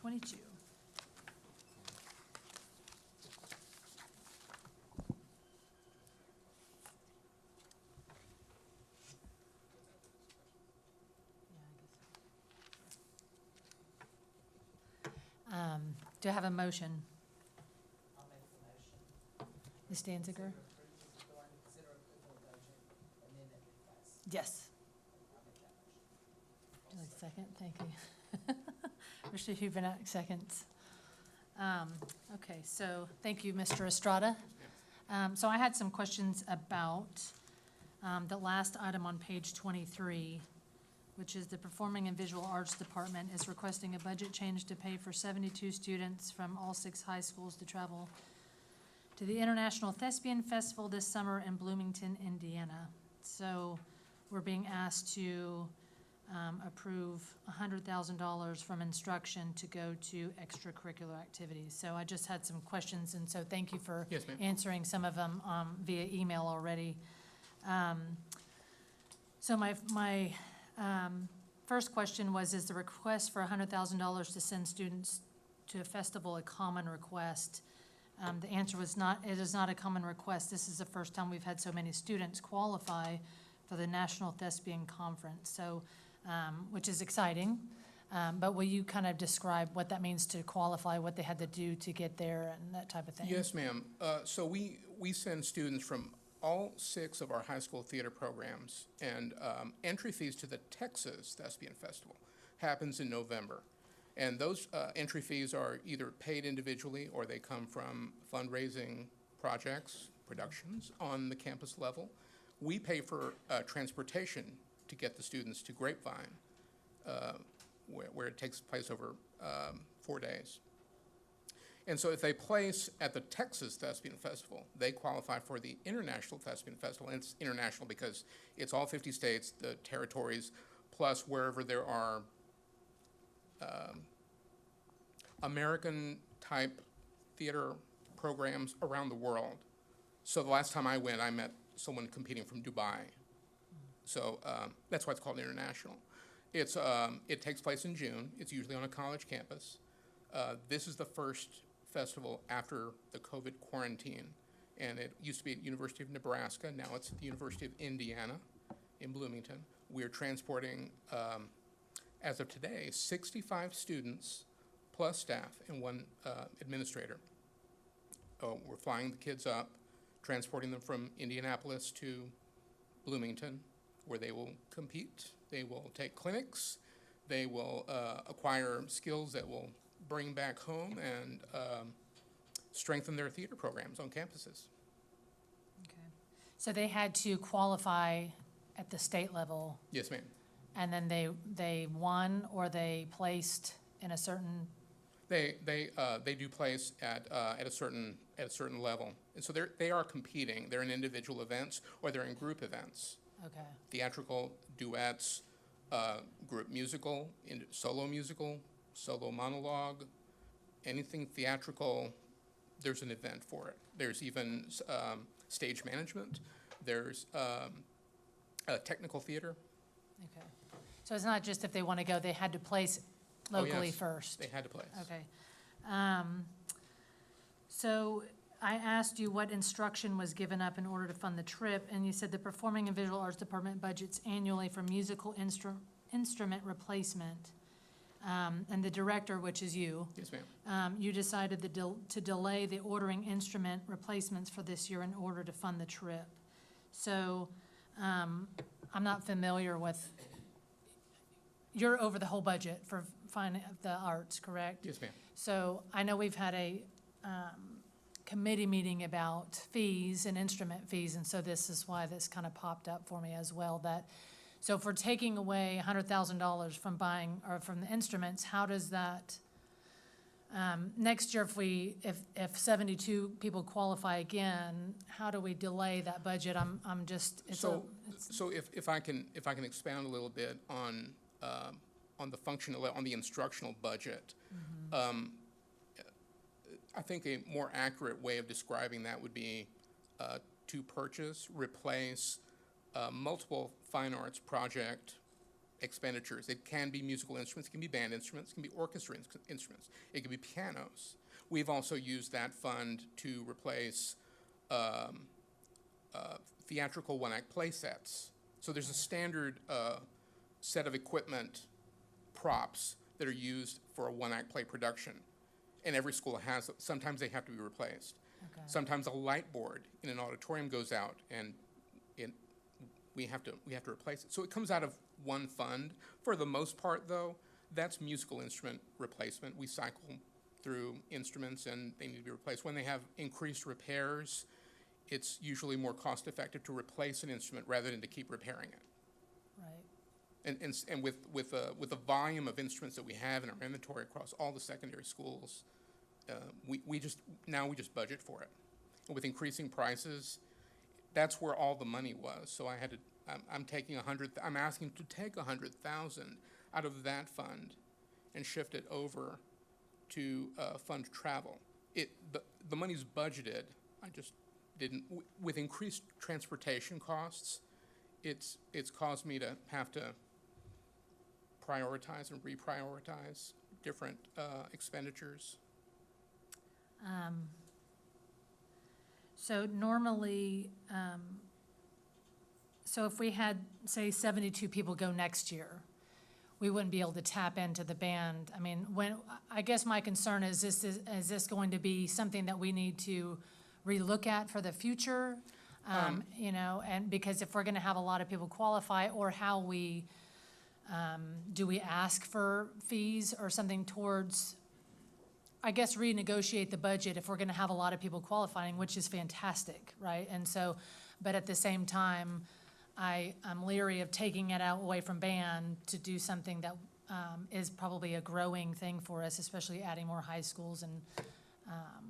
22. Do I have a motion? I'll make the motion. Ms. Danziger? Yes. Would you like a second? Thank you. Mr. Hubenak, seconds. Okay, so thank you, Mr. Estrada. So I had some questions about the last item on page 23, which is the Performing and Visual Arts Department is requesting a budget change to pay for 72 students from all 6 high schools to travel to the International Thespian Festival this summer in Bloomington, Indiana. So we're being asked to approve $100,000 from instruction to go to extracurricular activities. So I just had some questions, and so thank you for Yes, ma'am. answering some of them via email already. So my first question was, is the request for $100,000 to send students to a festival a common request? The answer was not, it is not a common request. This is the first time we've had so many students qualify for the National Thespian Conference, so, which is exciting. But will you kind of describe what that means to qualify, what they had to do to get there and that type of thing? Yes, ma'am. So we send students from all 6 of our high school theater programs, and entry fees to the Texas Thespian Festival happens in November. And those entry fees are either paid individually or they come from fundraising projects, productions on the campus level. We pay for transportation to get the students to Grapevine, where it takes place over 4 days. And so if they place at the Texas Thespian Festival, they qualify for the International Thespian Festival. And it's international because it's all 50 states, the territories, plus wherever there are American-type theater programs around the world. So the last time I went, I met someone competing from Dubai. So that's why it's called international. It takes place in June. It's usually on a college campus. This is the first festival after the COVID quarantine, and it used to be at University of Nebraska. Now it's at the University of Indiana in Bloomington. We are transporting, as of today, 65 students plus staff and 1 administrator. We're flying the kids up, transporting them from Indianapolis to Bloomington, where they will compete. They will take clinics. They will acquire skills that will bring back home and strengthen their theater programs on campuses. Okay. So they had to qualify at the state level, Yes, ma'am. and then they won, or they placed in a certain, They do place at a certain level, and so they are competing. They're in individual events or they're in group events. okay, Theatrical, duets, group musical, solo monologue, anything theatrical there's an event for it. There's even stage management. There's technical theater. Okay. So it's not just if they want to go, they had to place locally yes, first? They had to place. Okay. So I asked you what instruction was given up in order to fund the trip, and you said the Performing and Visual Arts Department budgets annually for musical instrument replacement. And the director, which is you. Yes, ma'am. You decided to delay the ordering instrument replacements for this year in order to fund the trip. So, I'm not familiar with, you're over the whole budget for the arts, correct? Yes, ma'am. So I know we've had a committee meeting about fees and instrument fees, and so this is why this kind of popped up for me as well, that, so if we're taking away $100,000 from buying, or from the instruments, how does that, next year if 72 people qualify again, how do we delay that budget? I'm just, So if I can expand a little bit on the functional, on the instructional budget. I think a more accurate way of describing that would be to purchase, replace multiple fine arts project expenditures. It can be musical instruments, it can be band instruments, it can be orchestra instruments, it can be pianos. We've also used that fund to replace theatrical one-act play sets. So there's a standard set of equipment, props, that are used for a one-act play production. And every school has, sometimes they have to be replaced. Okay. Sometimes a light board in an auditorium goes out and we have to replace it. So it comes out of one fund. For the most part, though, that's musical instrument replacement. We cycle through instruments and they need to be replaced. When they have increased repairs, it's usually more cost-effective to replace an instrument rather than to keep repairing it. Right. And with the volume of instruments that we have in our inventory across all the secondary schools, we just budget for it. And with increasing prices, that's where all the money was. So I had to, I'm asking to take 100,000 out of that fund and shift it over to fund travel. The money's budgeted. I just didn't, with increased transportation costs, it's caused me to have to prioritize and reprioritize different expenditures. So normally, so if we had, say, 72 people go next year, we wouldn't be able to tap into the band. I mean, I guess my concern is this going to be something that we need to relook at for the future? You know, and because if we're gonna have a lot of people qualify, or how we, do we ask for fees or something towards, I guess, renegotiate the budget if we're gonna have a lot of people qualifying, which is fantastic, right? And so, but at the same time, I'm leery of taking it out away from band to do something that is probably a growing thing for us, especially adding more high schools and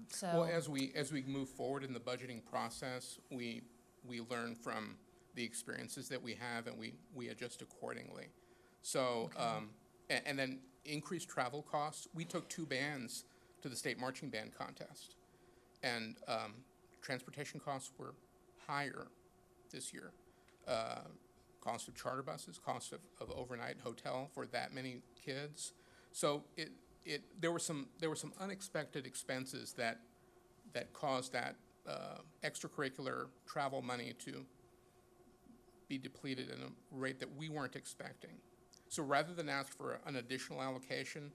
so. Well, as we move forward in the budgeting process, we learn from the experiences that we have and we adjust accordingly. So, and then increased travel costs. We took 2 bands to the state marching band contest, and transportation costs were higher this year. Cost of charter buses, cost of overnight hotel for that many kids. So there were some unexpected expenses that caused that extracurricular travel money to be depleted at a rate that we weren't expecting. So rather than ask for an additional allocation,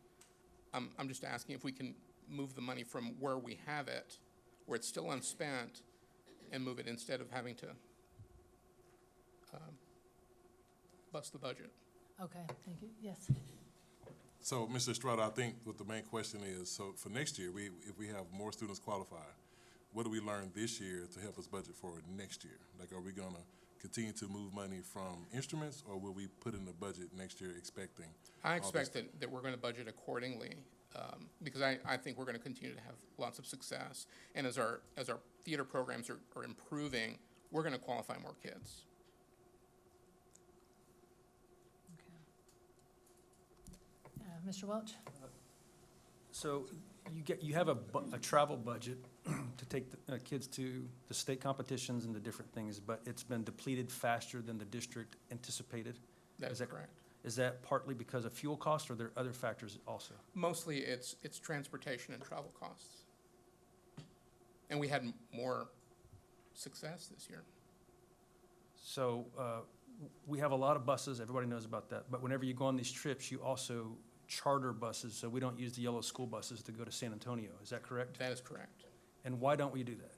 I'm just asking if we can move the money from where we have it, where it's still unspent, and move it instead of having to bust the budget. Okay, thank you, yes. So, Mr. Estrada, I think what the main question is, so for next year, if we have more students qualify, what do we learn this year to help us budget for next year? Like, are we gonna continue to move money from instruments, or will we put in the budget next year expecting? I expect that we're gonna budget accordingly, because I think we're gonna continue to have lots of success. And as our theater programs are improving, we're gonna qualify more kids. Mr. Welch? So You have a travel budget to take the kids to the state competitions and the different things, but it's been depleted faster than the district anticipated. That is correct. Is that partly because of fuel costs, or are there other factors also? Mostly it's transportation and travel costs. And we had more success this year. So we have a lot of buses, everybody knows about that, but whenever you go on these trips, you also charter buses, so we don't use the yellow school buses to go to San Antonio. Is that correct? That is correct. And why don't we do that?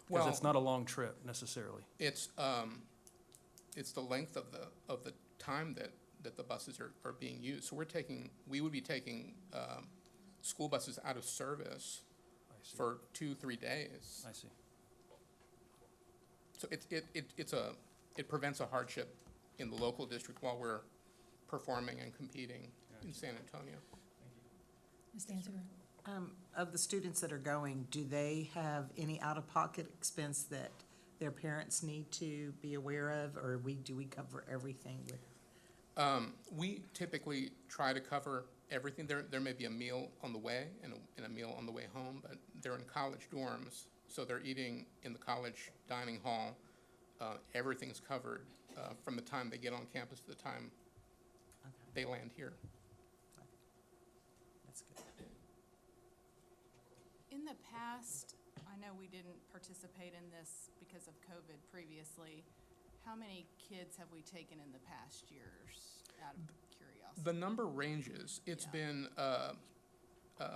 Because Well, it's not a long trip necessarily. it's the length of the time that the buses are being used. So we would be taking school buses out of service I see. for 2-3 days. I see. So it prevents a hardship in the local district while we're performing and competing in San Antonio. Ms. Danziger? Of the students that are going, do they have any out-of-pocket expense that their parents need to be aware of, or do we cover everything with? We typically try to cover everything. There may be a meal on the way and a meal on the way home, but they're in college dorms, so they're eating in the college dining hall. Everything's covered from the time they get on campus to the time they land here. That's good. In the past, I know we didn't participate in this because of COVID previously. How many kids have we taken in the past years, out of curiosity? The number ranges. It's Yeah. been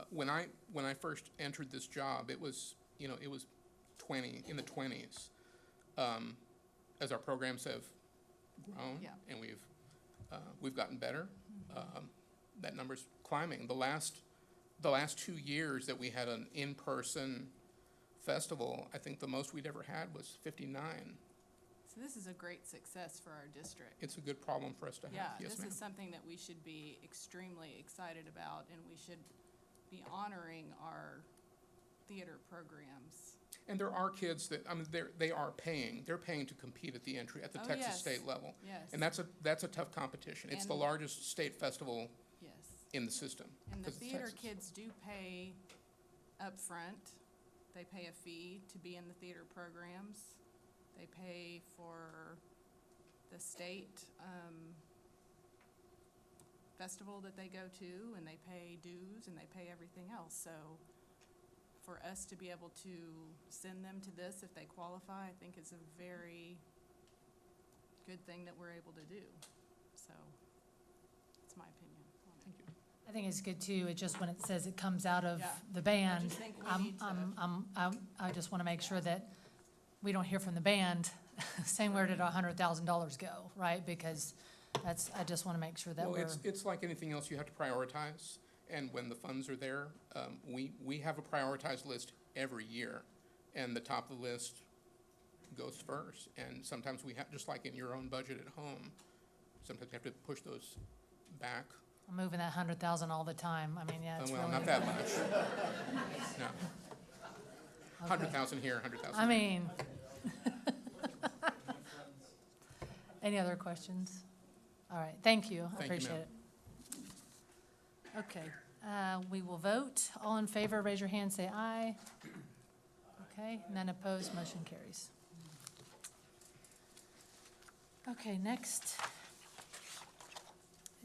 when I first entered this job, it was 20 in the 20s. As our programs have grown Yeah. and we've gotten better, that number's climbing. The last 2 years that we had an in-person festival, I think the most we'd ever had was 59. So this is a great success for our district. It's a good problem for us to have. Yeah, Yes, this ma'am. is something that we should be extremely excited about, and we should be honoring our theater programs. And there are kids that, they are paying. They're paying to compete at the entry, at the Oh, Texas yes. state level. Yes. And that's a tough competition. It's the And- largest state festival Yes. in the system. And the 'cause it's theater Texas. kids do pay up front. They pay a fee to be in the theater programs. They pay for the state festival that they go to, and they pay dues, and they pay everything else. So for us to be able to send them to this if they qualify, I think is a very good thing that we're able to do. So that's my opinion on it. Thank you. I think it's good too, it just when it says it comes out of Yeah. the band, just think we need to- I just want to make sure that we don't hear from the band saying where did $100,000 go, right? Because I just want to make sure that Well, we're, it's like anything else, you have to prioritize, and when the funds are there, we have a prioritized list every year, and the top of the list goes first, and sometimes we have, just like in your own budget at home, sometimes you have to push those back. I'm moving that 100,000 all the time. I mean, yeah, it's Well, really. not that much. No. 100,000 here, 100,000. I mean. Any other questions? All right, thank you. I Thank you, appreciate ma'am. it. Okay, we will vote. All in favor, raise your hand, say aye. Okay, none opposed, motion carries. Okay, next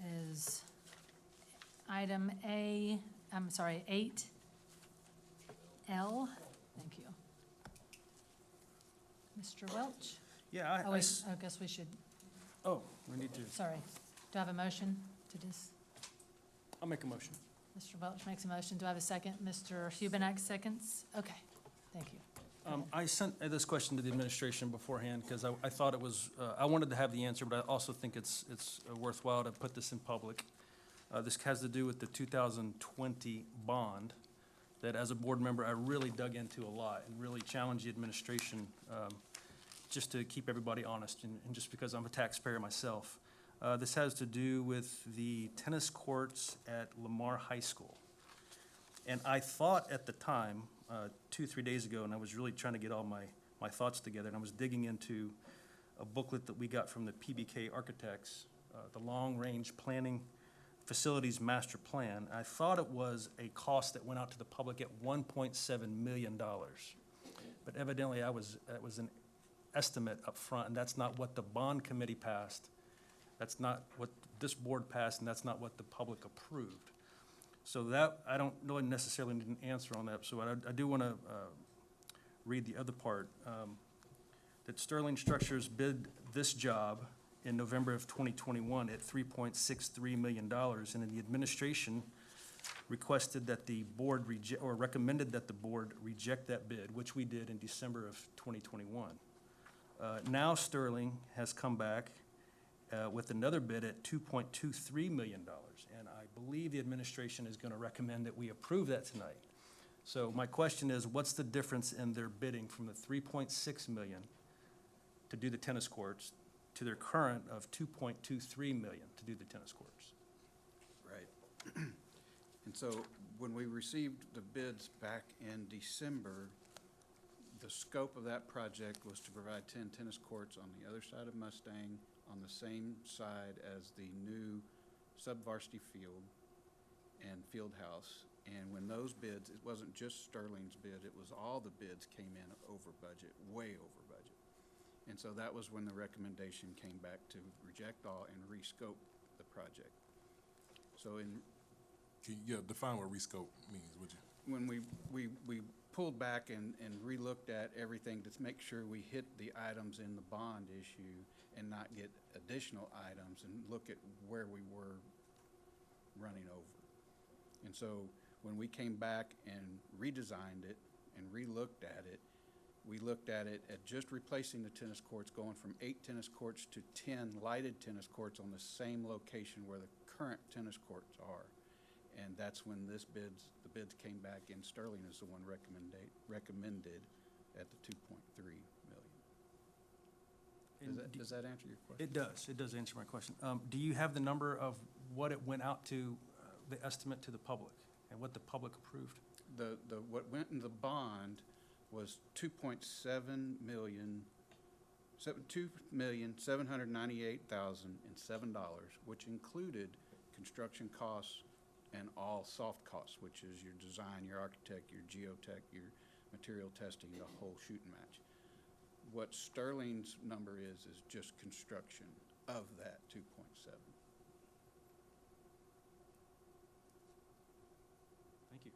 is item 8L. Thank you. Mr. Welch? Yeah, Oh, wait, I guess we should, we need to, sorry. Do I have a motion to just, I'll make a motion. Mr. Welch makes a motion. Do I have a second? Mr. Hubenak seconds? Okay, thank you. I sent this question to the administration beforehand because I thought it was, I wanted to have the answer, but I also think it's worthwhile to put this in public. This has to do with the 2020 bond that as a board member, I really dug into a lot and really challenged the administration just to keep everybody honest and just because I'm a taxpayer myself. This has to do with the tennis courts at Lamar High School. And I thought at the time, 2-3 days ago, and I was really trying to get all my thoughts together, and I was digging into a booklet that we got from the PBK architects, the long-range planning facilities master plan. I thought it was a cost that went out to the public at $1.7 million. But evidently, it was an estimate up front, and that's not what the bond committee passed. That's not what this board passed, and that's not what the public approved. So that, I don't really necessarily need an answer on that. So I do want to read the other part. That Sterling Structures bid this job in November of 2021 at $3.63 million, and then the administration requested that the board recommended that the board reject that bid, which we did in December of 2021. Now Sterling has come back with another bid at $2.23 million, and I believe the administration is going to recommend that we approve that tonight. So my question is, what's the difference in their bidding from the $3.6 million to do the tennis courts to their current of $2.23 million to do the tennis courts? Right. And so when we received the bids back in December, the scope of that project was to provide 10 tennis courts on the other side of Mustang, on the same side as the new sub-varsity field and field house. And when those bids, it wasn't just Sterling's bid, it was all the bids came in over budget, way over budget. And so that was when the recommendation came back to reject all and rescope the project. So Can you define what rescope means, would you? when we pulled back and relooked at everything to make sure we hit the items in the bond issue and not get additional items and look at where we were running over. And so when we came back and redesigned it and relooked at it, we looked at it at just replacing the tennis courts, going from 8 tennis courts to 10 lighted tennis courts on the same location where the current tennis courts are. And that's when the bids came back, and Sterling is the one recommended at the 2.3 million. Does that answer your question? It does. It does answer my question. Do you have the number of what it went out to, the estimate to the public, and what the public approved? What went in the bond was $2.7 million, $2,798,007, which included construction costs and all soft costs, which is your design, your architect, your geotech, your material testing, the whole shooting match. What Sterling's number is just construction of that 2.7. Thank you.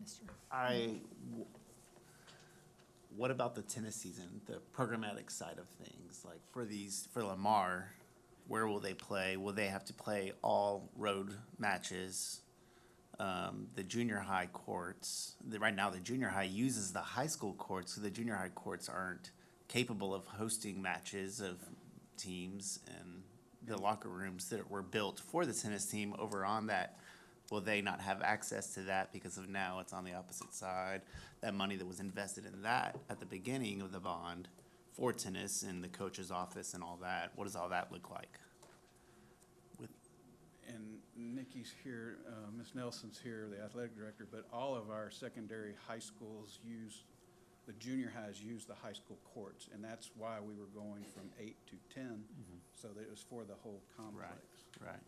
Mr. What about the tennis season, the programmatic side of things? Like for Lamar, where will they play? Will they have to play all road matches? The junior high courts, right now the junior high uses the high school courts, so the junior high courts aren't capable of hosting matches of teams, and the locker rooms that were built for the tennis team over on that, will they not have access to that because of now it's on the opposite side? That money that was invested in that at the beginning of the bond for tennis and the coach's office and all that, what does all that look like? And Nikki's here, Ms. Nelson's here, the athletic director, but all of our secondary high schools the junior highs use the high school courts, and that's why we were going from 8 to 10, so that it was for the whole complex. Right.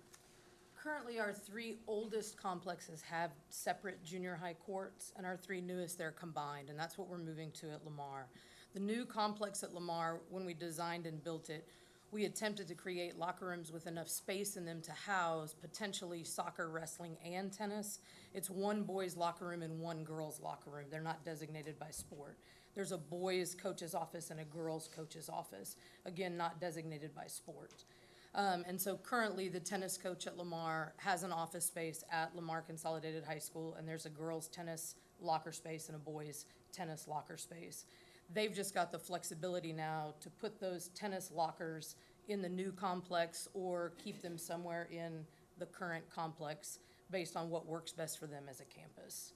Currently, our 3 oldest complexes have separate junior high courts, and our 3 newest, they're combined, and that's what we're moving to at Lamar. The new complex at Lamar, when we designed and built it, we attempted to create locker rooms with enough space in them to house potentially soccer, wrestling, and tennis. It's 1 boys' locker room and 1 girls' locker room. They're not designated by sport. There's a boys' coach's office and a girls' coach's office, again, not designated by sport. And so currently, the tennis coach at Lamar has an office space at Lamar Consolidated High School, and there's a girls' tennis locker space and a boys' tennis locker space. They've just got the flexibility now to put those tennis lockers in the new complex or keep them somewhere in the current complex based on what works best for them as a campus.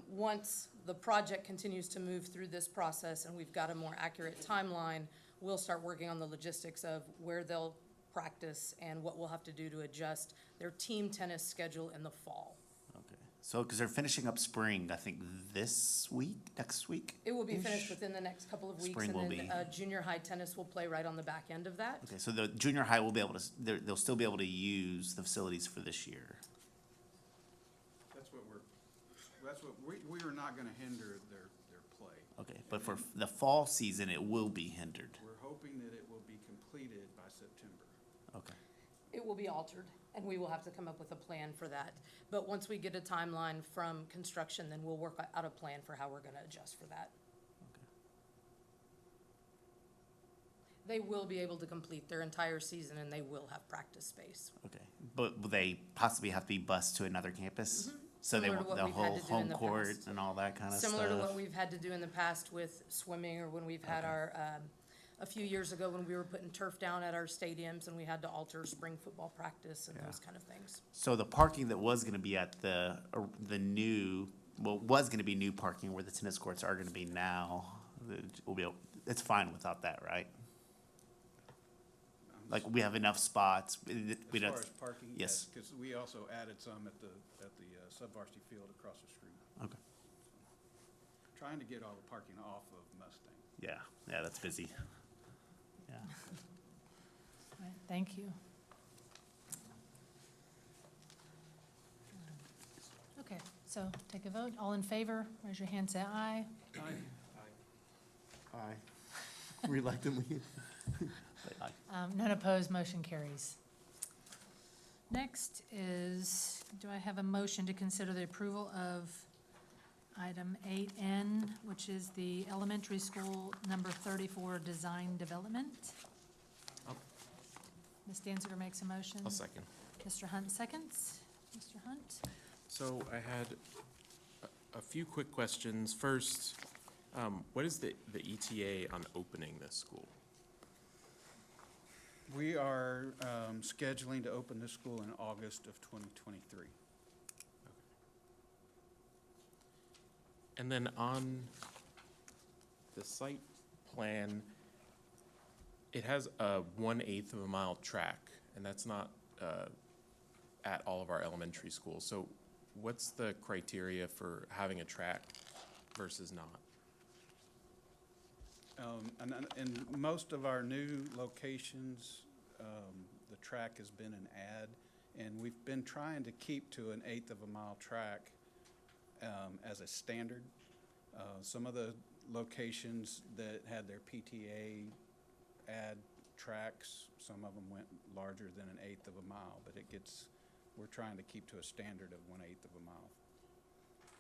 Once the project continues to move through this process and we've got a more accurate timeline, we'll start working on the logistics of where they'll practice and what we'll have to do to adjust their team tennis schedule in the fall. Okay. So, because they're finishing up spring, I think this week, next week? It will be finished within the next couple of weeks, Spring and will then be. junior high tennis will play right on the back end of that. Okay, so the junior high will be able to, they'll still be able to use the facilities for this year. That's what, we are not gonna hinder their play. Okay, but for the fall season, it will be hindered. We're hoping that it will be completed by September. Okay. It will be altered, and we will have to come up with a plan for that. But once we get a timeline from construction, then we'll work out a plan for how we're gonna adjust for that. They will be able to complete their entire season, and they will have practice space. Okay, but will they possibly have to be bused to another campus? So they Similar to want what the we've had whole to do in home the court past. and all that kind of stuff? Similar to what we've had to do in the past with swimming, or when we've had our, a few years ago when we were putting turf down at our stadiums and we had to alter spring football practice and those kind of things. So the parking that was gonna be at the new, well, was gonna be new parking where the tennis courts are gonna be now, will be, it's fine without that, right? Like, we have enough spots. We As don't. far as parking, Yes. because we also added some at the sub-varsity field across the street. Okay. Trying to get all the parking off of Mustang. Yeah, that's busy. Yeah. All right, thank you. Okay, so take a vote. All in favor, raise your hand, say aye. Aye. Reluctantly. Aye. None opposed, motion carries. Next is, do I have a motion to consider the approval of item 8N, which is the elementary school number 34 design development? Ms. Danziger makes a motion. I'll second. Mr. Hunt seconds. Mr. Hunt? So I had a few quick questions. First, what is the ETA on opening this school? We are scheduling to open this school in August of 2023. And then on the site plan, it has a 1/8 of a mile track, and that's not at all of our elementary schools. So what's the criteria for having a track versus not? In most of our new locations, the track has been an ad, and we've been trying to keep to an 1/8 of a mile track as a standard. Some of the locations that had their PTA ad tracks, some of them went larger than an 1/8 of a mile, but we're trying to keep to a standard of 1/8 of a mile.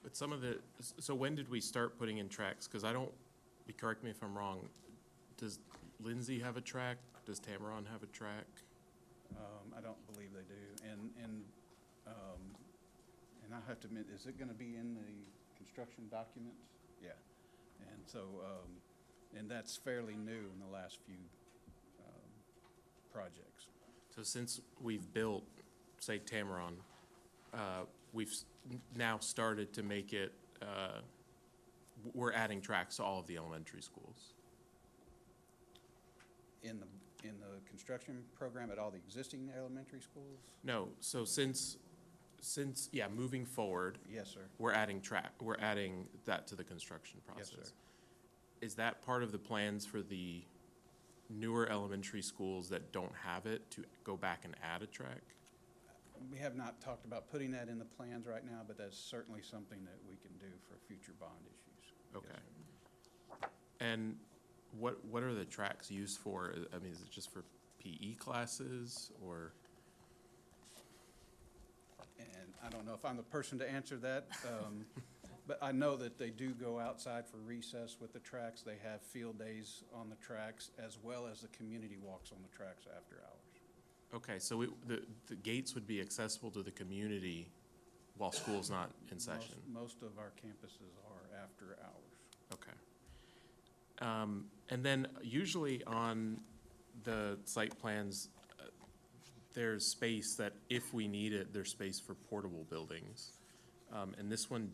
But so when did we start putting in tracks? Because correct me if I'm wrong, does Lindsay have a track? Does Tamaron have a track? I don't believe they do, and I have to admit, is it gonna be in the construction documents? Yeah, and so, and that's fairly new in the last few, projects. So since we've built, say, Tamaron, we've now started to make it, we're adding tracks to all of the elementary schools. In the construction program at all the existing elementary schools? No, so since, moving forward, Yes, sir. we're adding that to the construction Yes, process. sir. Is that part of the plans for the newer elementary schools that don't have it to go back and add a track? We have not talked about putting that in the plans right now, but that's certainly something that we can do for future bond issues. Yes, Okay. sir. And what are the tracks used for? I mean, is it just for PE classes or? And I don't know if I'm the person to answer that, but I know that they do go outside for recess with the tracks. They have field days on the tracks, as well as the community walks on the tracks after hours. Okay, so the gates would be accessible to the community while school's not in session? Most of our campuses are after hours. Okay. And then usually on the site plans, there's space that if we need it, there's space for portable buildings. And this one,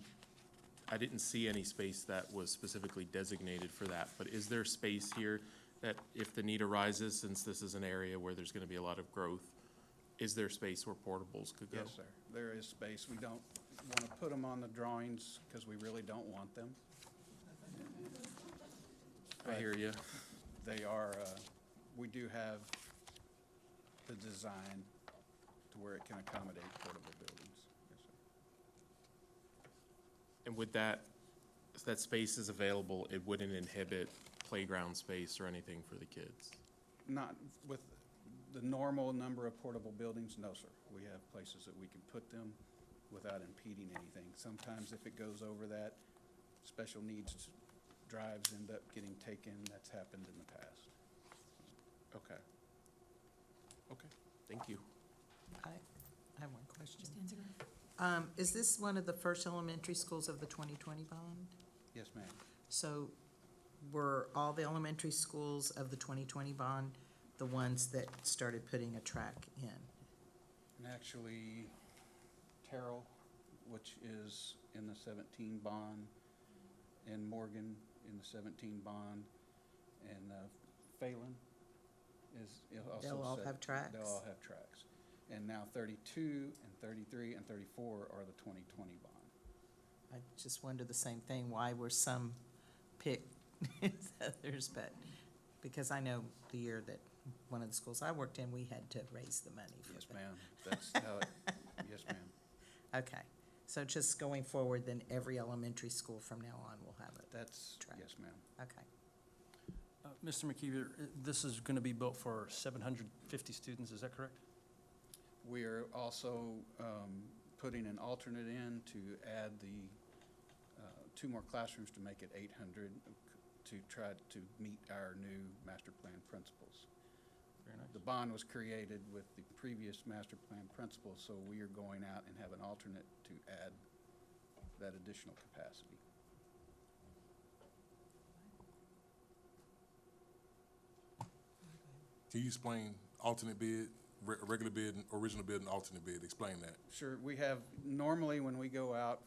I didn't see any space that was specifically designated for that, but is there space here that if the need arises, since this is an area where there's gonna be a lot of growth, is there space where portables could go? Yes, sir. There is space. We don't, want to put them on the drawings because we really don't want them. I hear you. They are, we do have the design to where it can accommodate portable buildings. Yes, sir. And with that, if that space is available, it wouldn't inhibit playground space or anything for the kids? Not with the normal number of portable buildings, no, sir. We have places that we can put them without impeding anything. Sometimes if it goes over that, special needs drives end up getting taken. That's happened in the past. Okay. Okay, thank you. I have one question. Ms. Danziger? Is this one of the first elementary schools of the 2020 bond? Yes, ma'am. So were all the elementary schools of the 2020 bond the ones that started putting a track in? And actually, Terrell, which is in the 17 bond, and Morgan in the 17 bond, and Phelan is also. They'll all have tracks? They'll all have tracks. And now 32 and 33 and 34 are the 2020 bond. I just wonder the same thing, why were some picked as others, but, because I know the year that one of the schools I worked in, we had to raise the money for Yes, that. ma'am. That's how it, yes, ma'am. Okay, so just going forward, then every elementary school from now on will have it? That's, Track. yes, ma'am. Okay. Mr. McKeever, this is going to be built for 750 students, is that correct? We are also putting an alternate in to add the 2 more classrooms to make it 800 to try to meet our new master plan principles. Very nice. The bond was created with the previous master plan principles, so we are going out and have an alternate to add that additional capacity. Can you explain alternate bid, regular bid, and original bid, and alternate bid? Explain that. Sure. We have, normally when we go out,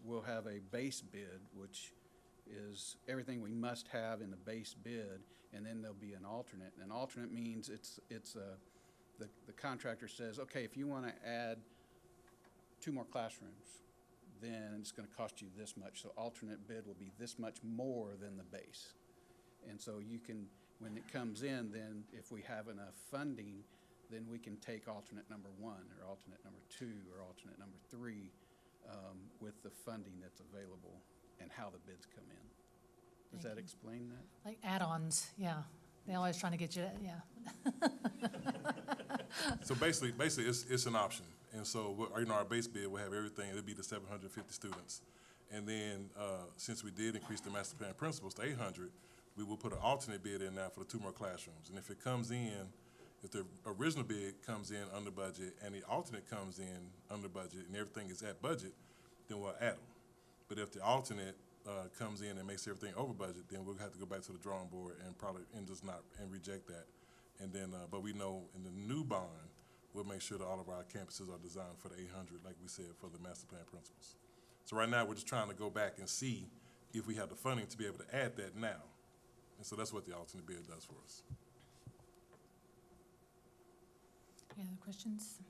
we'll have a base bid, which is everything we must have in the base bid, and then there'll be an alternate. And an alternate means the contractor says, okay, if you want to add 2 more classrooms, then it's going to cost you this much. So alternate bid will be this much more than the base. And so you can, when it comes in, then if we have enough funding, then we can take alternate number 1 or alternate number 2 or alternate number 3 with the funding that's available and how the bids come in. Does that explain that? Like add-ons, yeah. They always trying to get you, yeah. So basically, it's an option. And so, our base bid will have everything. It'll be the 750 students. And then, since we did increase the master plan principles to 800, we will put an alternate bid in now for the 2 more classrooms. And if it comes in, if the original bid comes in under budget and the alternate comes in under budget and everything is at budget, then we'll add them. But if the alternate comes in and makes everything over budget, then we'll have to go back to the drawing board and reject that. And then, but we know in the new bond, we'll make sure that all of our campuses are designed for the 800, like we said, for the master plan principles. So right now, we're just trying to go back and see if we have the funding to be able to add that now. And so that's what the alternate bid does for us. Any other questions?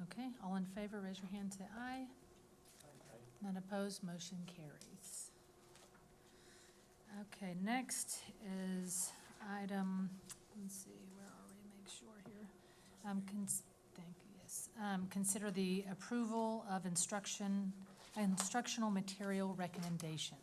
Okay, all in favor, raise your hand, say aye. None opposed, motion carries. Okay, next is item, let's see, where are we, make sure here. Thank you, yes. Consider the approval of instructional material recommendations.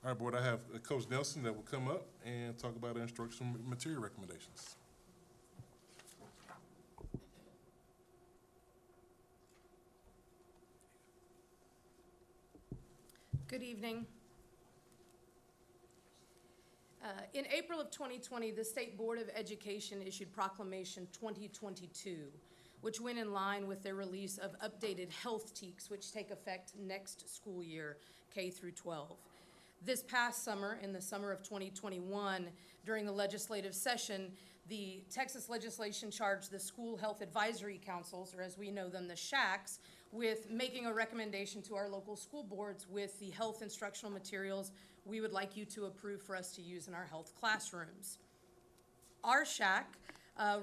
All right, board, I have Coach Nelson that will come up and talk about our instructional material recommendations. Good evening. In April of 2020, the State Board of Education issued Proclamation 2022, which went in line with their release of updated health TEKS, which take effect next school year, K through 12. This past summer, in the summer of 2021, during the legislative session, the Texas legislation charged the School Health Advisory Councils, or as we know them, the SHACs, with making a recommendation to our local school boards with the health instructional materials we would like you to approve for us to use in our health classrooms. Our shack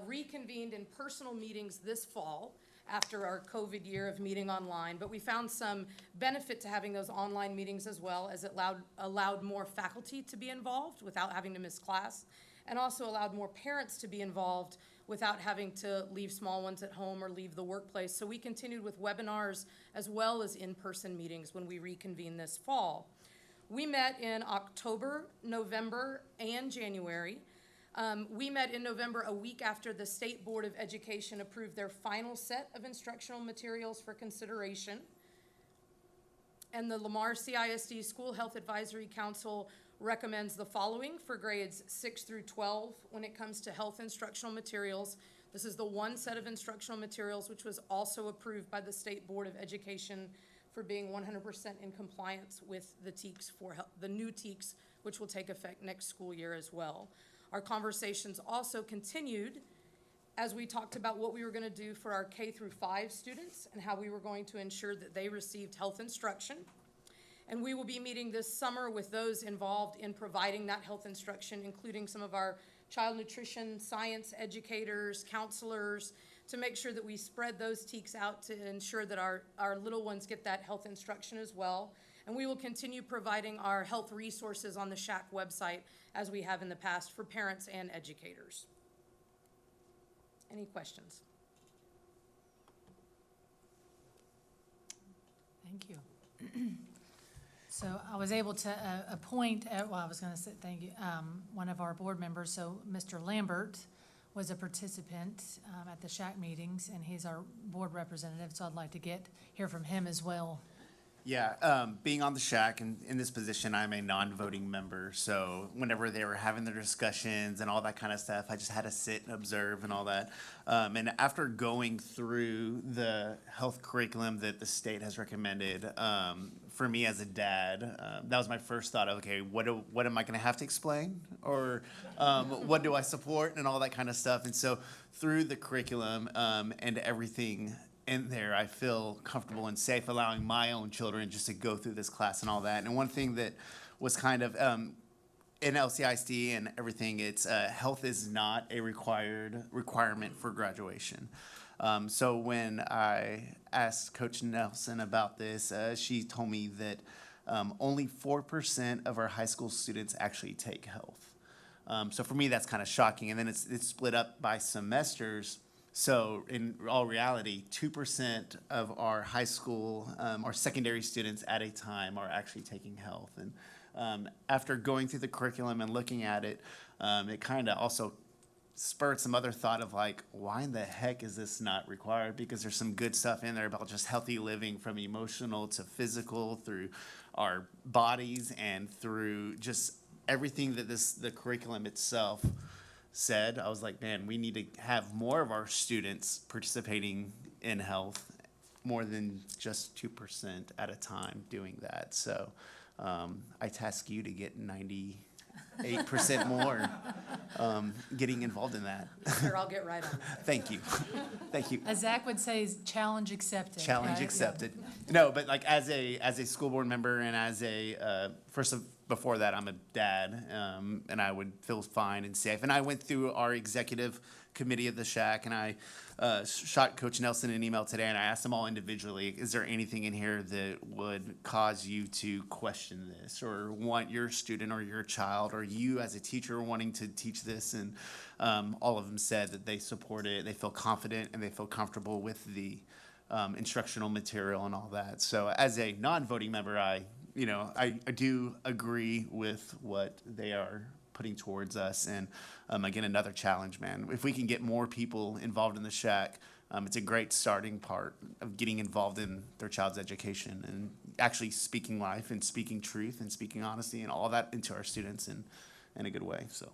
reconvened in personal meetings this fall after our COVID year of meeting online, but we found some benefit to having those online meetings as well, as it allowed more faculty to be involved without having to miss class, and also allowed more parents to be involved without having to leave small ones at home or leave the workplace. So we continued with webinars as well as in-person meetings when we reconvened this fall. We met in October, November, and January. We met in November a week after the State Board of Education approved their final set of instructional materials for consideration. And the Lamar CISD School Health Advisory Council recommends the following for grades 6 through 12 when it comes to health instructional materials. This is the one set of instructional materials which was also approved by the State Board of Education for being 100% in compliance with the TEKS the new TEKS, which will take effect next school year as well. Our conversations also continued as we talked about what we were going to do for our K through 5 students and how we were going to ensure that they received health instruction. And we will be meeting this summer with those involved in providing that health instruction, including some of our child nutrition, science educators, counselors, to make sure that we spread those TEKS out to ensure that our little ones get that health instruction as well. And we will continue providing our health resources on the SHAC website as we have in the past for parents and educators. Any questions? Thank you. So I was able to appoint, well, I was going to say thank you, one of our board members. So Mr. Lambert was a participant at the SHAC meetings, and he's our board representative, so I'd like to hear from him as well. Yeah, being on the SHAC and in this position, I'm a non-voting member. So whenever they were having their discussions and all that kind of stuff, I just had to sit and observe and all that. And after going through the health curriculum that the state has recommended, for me as a dad, that was my first thought of, okay, what am I going to have to explain? Or what do I support and all that kind of stuff. And so through the curriculum and everything in there, I feel comfortable and safe allowing my own children just to go through this class and all that. And one thing that was kind of in LCISD and everything, it's health is not a requirement for graduation. So when I asked Coach Nelson about this, she told me that only 4% of our high school students actually take health. So for me, that's kind of shocking. And then it's split up by semesters. So in all reality, 2% of our high school or secondary students at a time are actually taking health. And after going through the curriculum and looking at it, it kind of also spurred some other thought of like, why in the heck is this not required? Because there's some good stuff in there about just healthy living, from emotional to physical, through our bodies and through just everything that the curriculum itself said. I was like, man, we need to have more of our students participating in health, more than just 2% at a time doing that. So I task you to get 98% more getting involved in that. Sure, I'll get right on that. Thank you. Thank you. As Zach would say, challenge accepted. Challenge right? accepted. Yeah. No, but like as a school board member and as a before that, I'm a dad, and I would feel fine and safe. And I went through our executive committee of the SHAC, and I shot Coach Nelson an email today, and I asked them all individually, is there anything in here that would cause you to question this, or want your student or your child or you as a teacher wanting to teach this? And all of them said that they support it, they feel confident, and they feel comfortable with the instructional material and all that. So as a non-voting member, I do agree with what they are putting towards us. And again, another challenge, man. If we can get more people involved in the SHAC, it's a great starting part of getting involved in their child's education and actually speaking life and speaking truth and speaking honesty and all that into our students in a good way. So.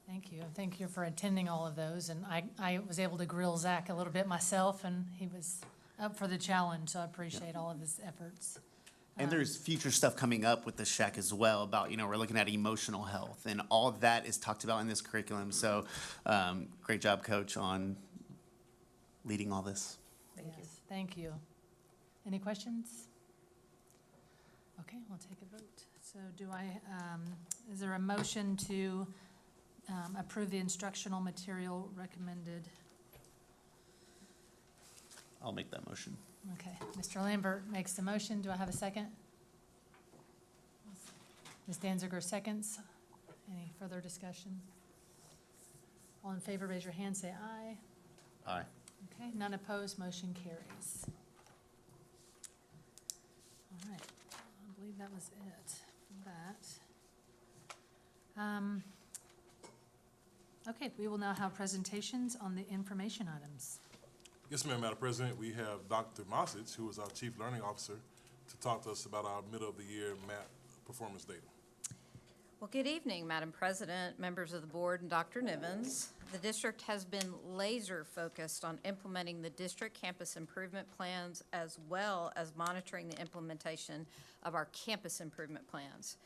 Thank you. Thank you for attending all of those. And I was able to grill Zach a little bit myself, and he was up for the challenge, so I appreciate all of his efforts. And there's future stuff coming up with the SHAC as well about, we're looking at emotional health, and all of that is talked about in this curriculum. So great job, Coach, on leading all this. Thank you. Thank you. Any questions? Okay, we'll take a vote. So is there a motion to approve the instructional material recommended? I'll make that motion. Okay, Mr. Lambert makes the motion. Do I have a second? Ms. Danziger seconds. Any further discussion? All in favor, raise your hand, say aye. Aye. Okay, none opposed, motion carries. All right, I believe that was it for that. Okay, we will now have presentations on the information items. Yes, ma'am, Madam President. We have Dr. Mosich, who is our Chief Learning Officer, to talk to us about our middle of the year MAP performance data. Well, good evening, Madam President, members of the board, and Dr. Nivens. The district has been laser focused on implementing the district campus improvement plans as well as monitoring the implementation of our campus improvement plans.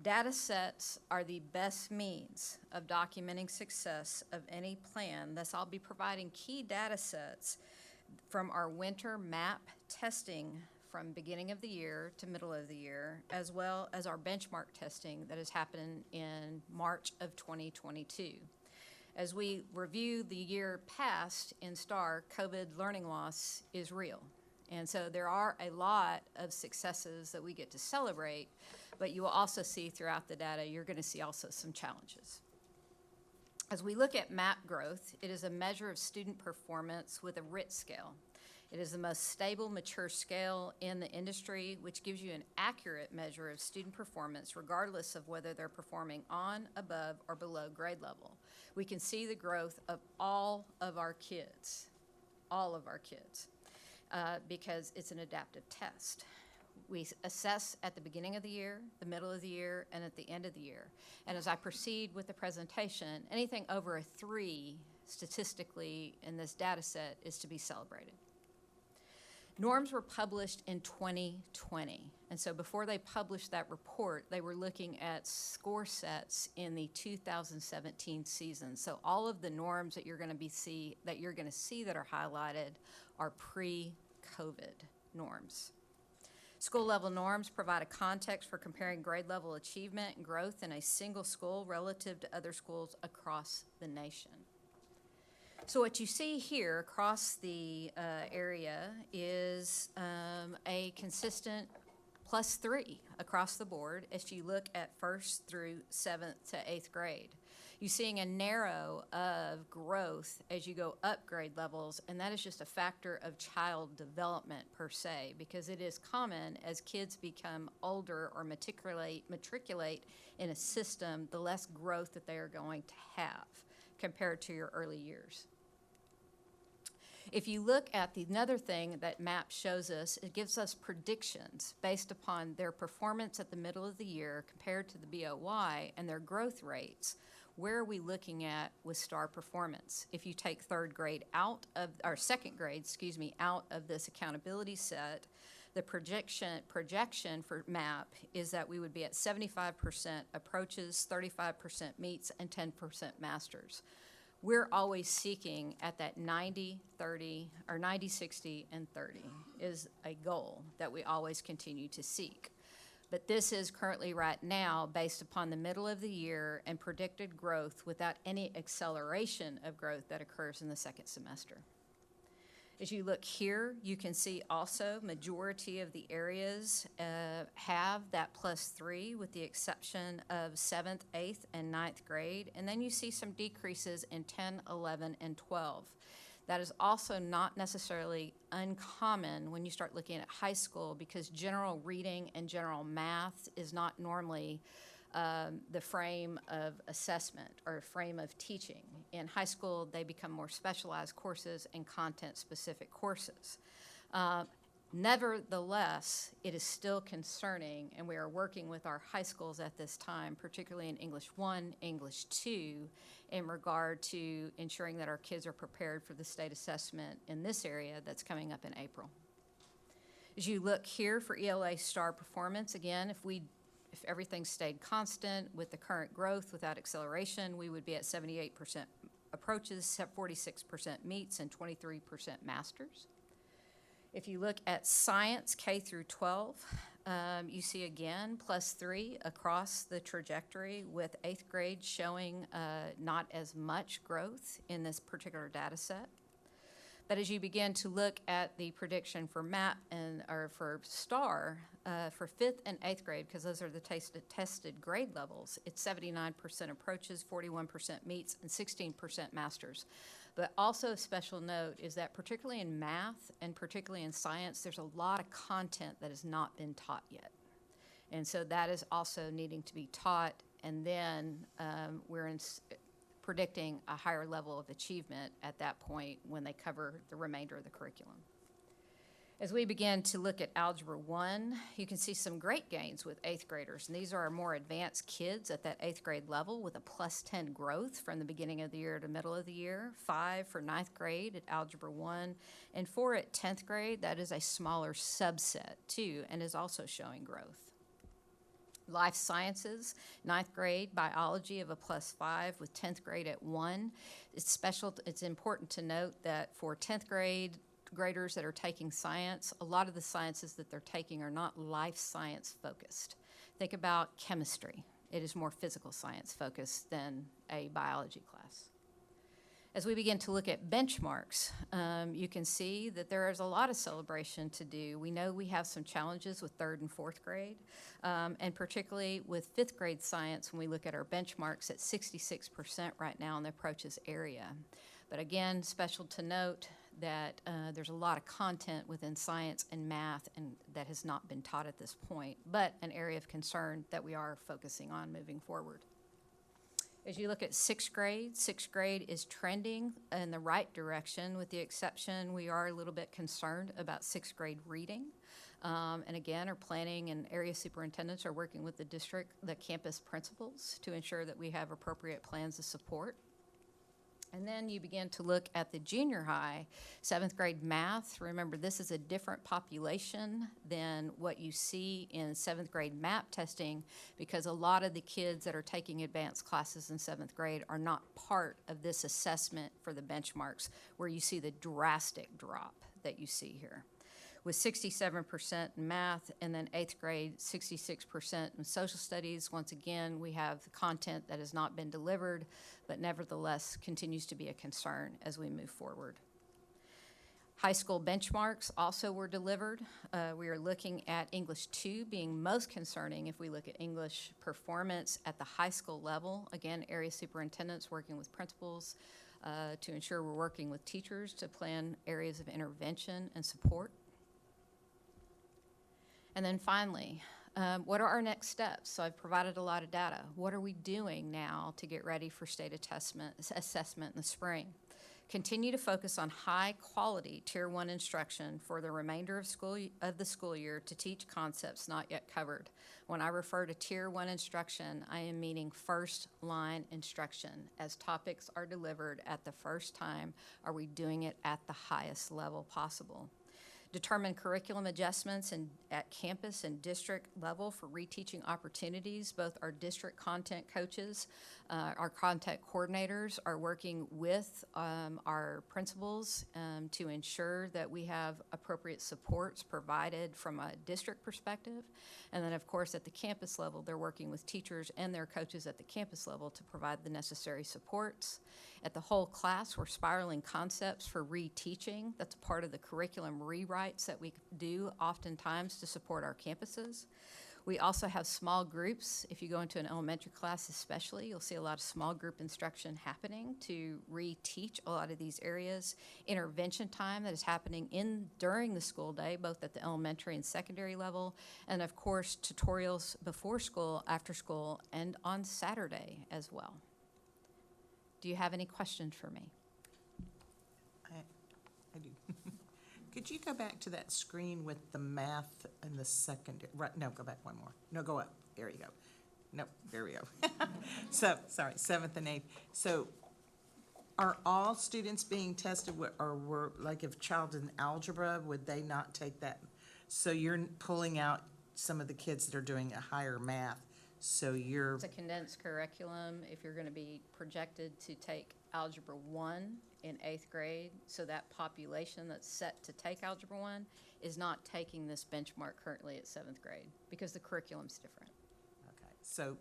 Data sets are the best means of documenting success of any plan. Thus, I'll be providing key data sets from our winter MAP testing from beginning of the year to middle of the year, as well as our benchmark testing that has happened in March of 2022. As we review the year past in STAR, COVID learning loss is real. And so there are a lot of successes that we get to celebrate, but you will also see throughout the data, you're going to see also some challenges. As we look at MAP growth, it is a measure of student performance with a RIT scale. It is the most stable, mature scale in the industry, which gives you an accurate measure of student performance regardless of whether they're performing on, above, or below grade level. We can see the growth of all of our kids, because it's an adaptive test. We assess at the beginning of the year, the middle of the year, and at the end of the year. And as I proceed with the presentation, anything over a 3 statistically in this data set is to be celebrated. Norms were published in 2020, and so before they published that report, they were looking at score sets in the 2017 season. So all of the norms that you're going to see that are highlighted are pre-COVID norms. School level norms provide a context for comparing grade level achievement and growth in a single school relative to other schools across the nation. So what you see here across the area is a consistent +3 across the board as you look at 1st through 7th to 8th grade. You're seeing a narrow of growth as you go up grade levels, and that is just a factor of child development per se, because it is common as kids become older or matriculate in a system, the less growth that they are going to have compared to your early years. If you look at another thing that MAP shows us, it gives us predictions based upon their performance at the middle of the year compared to the BOY and their growth rates. Where are we looking at with STAR performance? If you take 2nd grade out of, or 2nd grade, out of this accountability set, the projection for MAP is that we would be at 75% approaches, 35% meets, and 10% masters. We're always seeking at that 90, 30, or 90, 60, and 30 is a goal that we always continue to seek. But this is currently right now based upon the middle of the year and predicted growth without any acceleration of growth that occurs in the 2nd semester. As you look here, you can see also majority of the areas have that +3 with the exception of 7th, 8th, and 9th grade. And then you see some decreases in 10, 11, and 12. That is also not necessarily uncommon when you start looking at high school, because general reading and general math is not normally the frame of assessment or frame of teaching. In high school, they become more specialized courses and content-specific courses. Nevertheless, it is still concerning, and we are working with our high schools at this time, particularly in English 1, English 2, in regard to ensuring that our kids are prepared for the state assessment in this area that's coming up in April. As you look here for ELA STAR performance, again, if everything stayed constant with the current growth without acceleration, we would be at 78% approaches, 46% meets, and 23% masters. If you look at science, K through 12, you see again +3 across the trajectory, with 8th grade showing not as much growth in this particular data set. But as you begin to look at the prediction for MAP or for STAR, for 5th and 8th grade, because those are the tested grade levels, it's 79% approaches, 41% meets, and 16% masters. But also of special note is that particularly in math and particularly in science, there's a lot of content that has not been taught yet. And so that is also needing to be taught, and then we're predicting a higher level of achievement at that point when they cover the remainder of the curriculum. As we begin to look at Algebra 1, you can see some great gains with 8th graders. And these are our more advanced kids at that 8th grade level with a +10 growth from the beginning of the year to middle of the year, 5 for 9th grade at Algebra 1, and 4 at 10th grade. That is a smaller subset too, and is also showing growth. Life sciences, 9th grade, biology of a +5 with 10th grade at 1. It's important to note that for 10th grade graders that are taking science, a lot of the sciences that they're taking are not life science focused. Think about chemistry. It is more physical science focused than a biology class. As we begin to look at benchmarks, you can see that there is a lot of celebration to do. We know we have some challenges with 3rd and 4th grade, and particularly with 5th grade science when we look at our benchmarks at 66% right now in the approaches area. But again, special to note that there's a lot of content within science and math and that has not been taught at this point, but an area of concern that we are focusing on moving forward. As you look at 6th grade is trending in the right direction, with the exception we are a little bit concerned about 6th grade reading. And again, our planning and area superintendents are working with the campus principals to ensure that we have appropriate plans of support. And then you begin to look at the junior high, 7th grade math. Remember, this is a different population than what you see in 7th grade MAP testing, because a lot of the kids that are taking advanced classes in 7th grade are not part of this assessment for the benchmarks, where you see the drastic drop that you see here. With 67% in math, and then 8th grade, 66% in social studies. Once again, we have content that has not been delivered, but nevertheless continues to be a concern as we move forward. High school benchmarks also were delivered. We are looking at English 2 being most concerning if we look at English performance at the high school level. Again, area superintendents working with principals to ensure we're working with teachers to plan areas of intervention and support. And then finally, what are our next steps? So I've provided a lot of data. What are we doing now to get ready for state assessment in the spring? Continue to focus on high-quality Tier 1 instruction for the remainder of the school year to teach concepts not yet covered. When I refer to Tier 1 instruction, I am meaning first-line instruction. As topics are delivered at the first time, are we doing it at the highest level possible? Determine curriculum adjustments at campus and district level for reteaching opportunities. Both our district content coaches, our content coordinators are working with our principals to ensure that we have appropriate supports provided from a district perspective. And then, of course, at the campus level, they're working with teachers and their coaches at the campus level to provide the necessary supports. At the whole class, we're spiraling concepts for reteaching. That's part of the curriculum rewrites that we do oftentimes to support our campuses. We also have small groups. If you go into an elementary class especially, you'll see a lot of small group instruction happening to reteach a lot of these areas. Intervention time that is happening during the school day, both at the elementary and secondary level. And of course, tutorials before school, after school, and on Saturday as well. Do you have any questions for me? I do. Could you go back to that screen with the math and the secondary? Right, no, go back one more. No, go up. There you go. Nope, there we go. So, sorry, 7th and 8th. So, are all students being tested, or were, like, if a child in algebra, would they not take that? So you're pulling out some of the kids that are doing a higher math So you're, It's a condensed curriculum if you're going to be projected to take Algebra 1 in 8th grade. So that population that's set to take Algebra 1 is not taking this benchmark currently at 7th grade because the curriculum's different. okay, so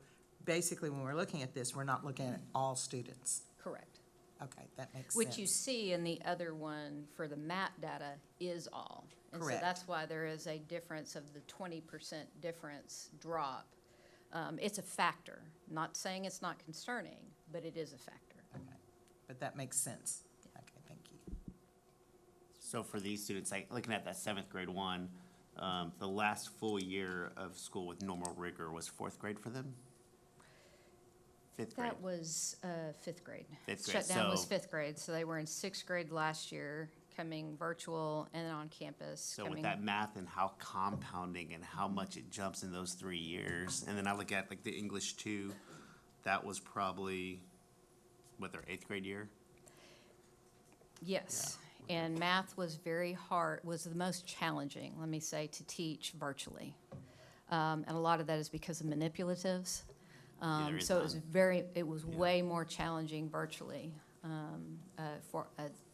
basically when we're looking at this, we're not looking at all students. Correct. Okay, that makes sense. Which you see in the other one for the MAP data is all. And so Correct. that's why there is a difference of the 20% difference drop. It's a factor. Not saying it's not concerning, but it is a factor. Okay, but that makes sense. Okay, thank you. So for these students, like looking at that 7th grade one, the last full year of school with normal rigor was 4th grade for them? 5th grade? That was 5th grade. 5th grade, Shutdown was so- 5th grade, so they were in 6th grade last year, coming virtual and then on campus. So coming with that math and how compounding and how much it jumps in those 3 years, and then I look at like the English 2, that was probably, what, their 8th grade year? Yes, and math was very hard, was the most challenging, let me say, to teach virtually. And a lot of that is because of manipulatives. there is So it was none. it was way more challenging virtually for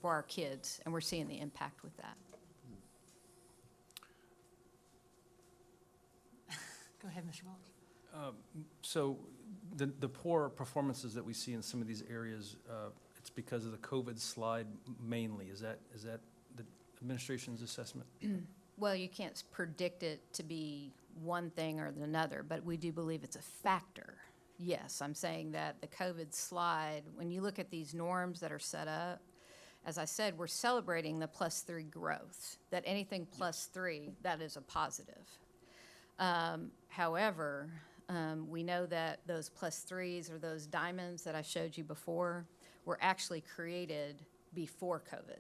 our kids, and we're seeing the impact with that. Go ahead, Mr. Welch. So the poor performances that we see in some of these areas, it's because of the COVID slide mainly. Is that the administration's assessment? Well, you can't predict it to be one thing or another, but we do believe it's a factor. Yes, I'm saying that the COVID slide, when you look at these norms that are set up, as I said, we're celebrating the +3 growth, that anything +3, that is a positive. However, we know that those +3s or those diamonds that I showed you before were actually created before COVID.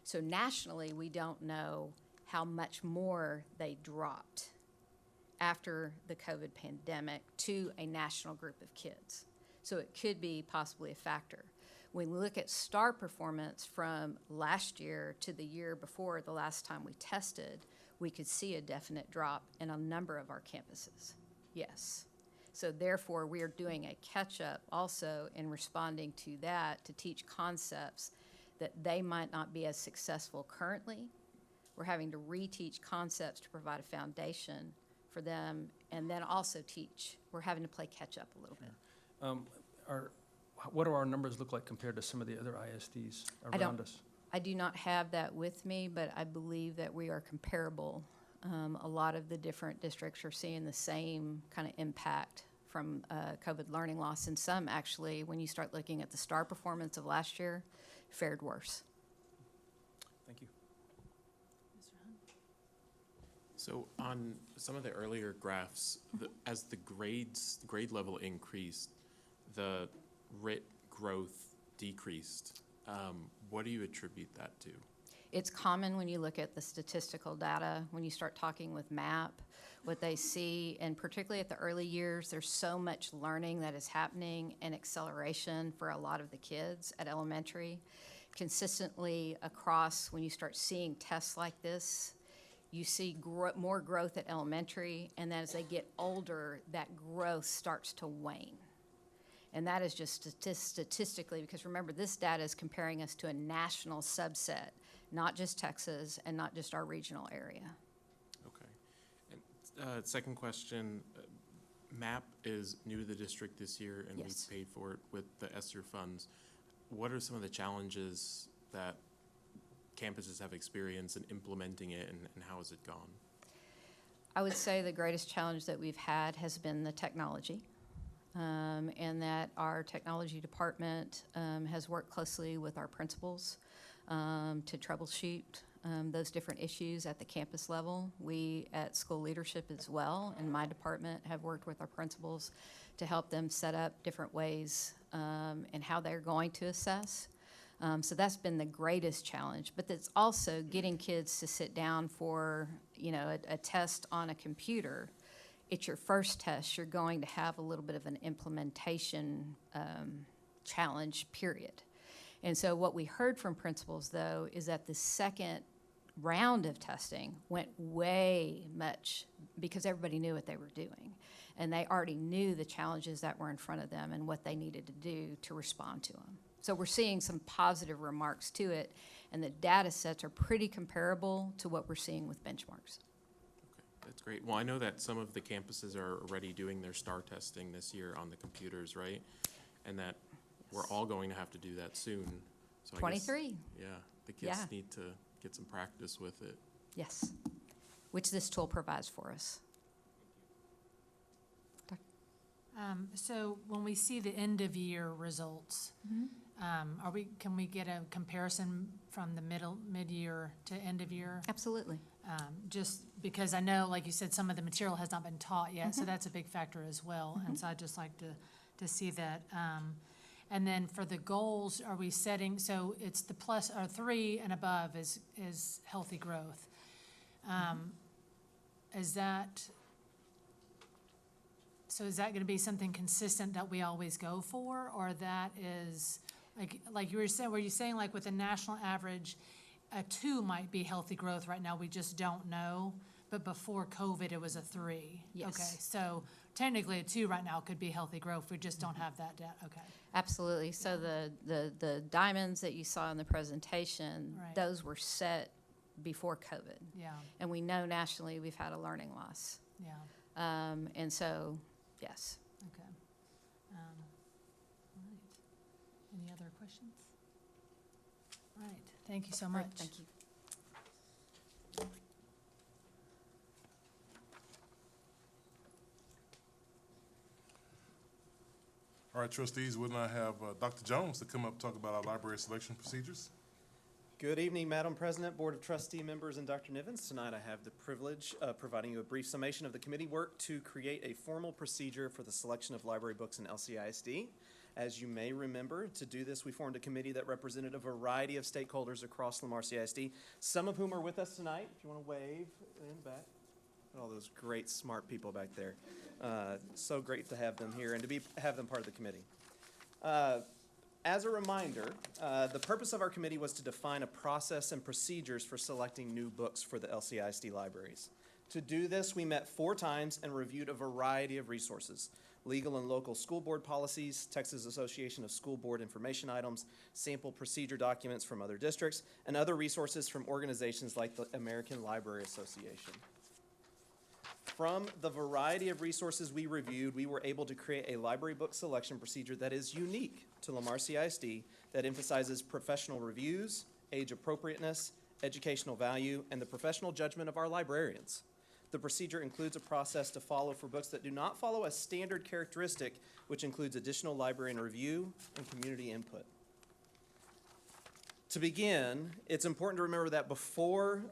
So nationally, we don't know how much more they dropped after the COVID pandemic to a national group of kids. So it could be possibly a factor. When we look at STAR performance from last year to the year before the last time we tested, we could see a definite drop in a number of our campuses. Yes. So therefore, we are doing a catch-up also in responding to that to teach concepts that they might not be as successful currently. We're having to reteach concepts to provide a foundation for them, and then also teach. We're having to play catch-up a little bit. What do our numbers look like compared to some of the other ISDs around us? I do not have that with me, but I believe that we are comparable. A lot of the different districts are seeing the same kind of impact from COVID learning loss, and some actually, when you start looking at the STAR performance of last year, fared worse. Thank you. So on some of the earlier graphs, as the grade level increased, the RIT growth decreased. What do you attribute that to? It's common when you look at the statistical data, when you start talking with MAP, what they see, and particularly at the early years, there's so much learning that is happening and acceleration for a lot of the kids at elementary. Consistently across, when you start seeing tests like this, you see more growth at elementary, and then as they get older, that growth starts to wane. And that is just statistically, because remember, this data is comparing us to a national subset, not just Texas and not just our regional area. Okay. And second question, MAP is new to the district this year, and Yes. we paid for it with the ESSER funds. What are some of the challenges that campuses have experienced in implementing it, and how has it gone? I would say the greatest challenge that we've had has been the technology. And that our technology department has worked closely with our principals to troubleshoot those different issues at the campus level. We at school leadership as well, in my department, have worked with our principals to help them set up different ways and how they're going to assess. So that's been the greatest challenge, but it's also getting kids to sit down for, a test on a computer. It's your first test. You're going to have a little bit of an implementation challenge, period. And so what we heard from principals, though, is that the second round of testing went way much because everybody knew what they were doing. And they already knew the challenges that were in front of them and what they needed to do to respond to them. So we're seeing some positive remarks to it, and the data sets are pretty comparable to what we're seeing with benchmarks. That's great. Well, I know that some of the campuses are already doing their STAR testing this year on the computers, right? And that we're all going to have to do that soon. So I guess, 23. yeah, the kids Yeah. need to get some practice with it. Yes, which this tool provides for us. So when we see the end-of-year results, can we get a comparison from the mid-year to end-of-year? Absolutely. Just because I know, like you said, some of the material has not been taught yet, so that's a big factor as well. And so I'd just like to see that. And then for the goals, are we setting, so it's the plus, or 3 and above is healthy growth. Is that going to be something consistent that we always go for, or that is, like you were saying, were you saying like with the national average, a 2 might be healthy growth right now, we just don't know, but before COVID, it was a 3? Yes. Okay, so technically a 2 right now could be healthy growth, we just don't have that data, okay. Absolutely. So the diamonds that you saw in the presentation, Right. those were set before COVID. Yeah, And we know nationally we've had a learning loss. yeah, And so, yes. okay. All right. Any other questions? All right, thank you so much. Thank you. All right, trustees, wouldn't I have Dr. Jones to come up and talk about our library selection procedures? Good evening, Madam President, Board of Trustee members, and Dr. Nivens. Tonight I have the privilege of providing you a brief summation of the committee work to create a formal procedure for the selection of library books in LCISD. As you may remember, to do this, we formed a committee that represented a variety of stakeholders across Lamar CISD, some of whom are with us tonight. If you want to wave in the back. All those great, smart people back there. So great to have them here and to have them part of the committee. As a reminder, the purpose of our committee was to define a process and procedures for selecting new books for the LCISD libraries. To do this, we met 4 times and reviewed a variety of resources: legal and local school board policies, Texas Association of School Board information items, sample procedure documents from other districts, and other resources from organizations like the American Library Association. From the variety of resources we reviewed, we were able to create a library book selection procedure that is unique to Lamar CISD, that emphasizes professional reviews, age appropriateness, educational value, and the professional judgment of our librarians. The procedure includes a process to follow for books that do not follow a standard characteristic, which includes additional librarian review and community input. To begin, it's important to remember that before,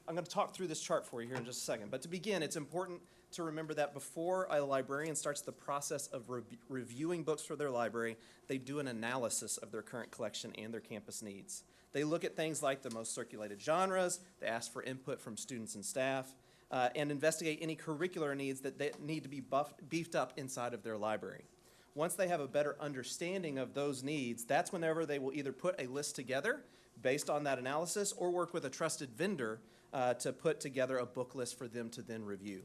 I'm going to talk through this chart for you here in just a second, but to begin, it's important to remember that before a librarian starts the process of reviewing books for their library, they do an analysis of their current collection and their campus needs. They look at things like the most circulated genres, they ask for input from students and staff, and investigate any curricular needs that they need to be beefed up inside of their library. Once they have a better understanding of those needs, that's whenever they will either put a list together based on that analysis or work with a trusted vendor to put together a book list for them to then review.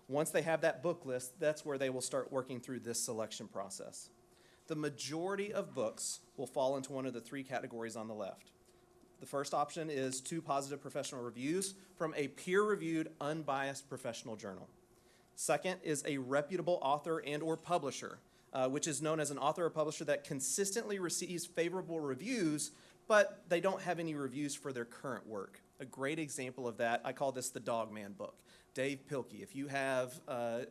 Once they have that book list, that's where they will start working through this selection process. The majority of books will fall into one of the 3 categories on the left. The first option is 2 positive professional reviews from a peer-reviewed, unbiased professional journal. Second is a reputable author and or publisher, which is known as an author or publisher that consistently receives favorable reviews, but they don't have any reviews for their current work. A great example of that, I call this the Dog Man book. Dave Pilkey, if you have an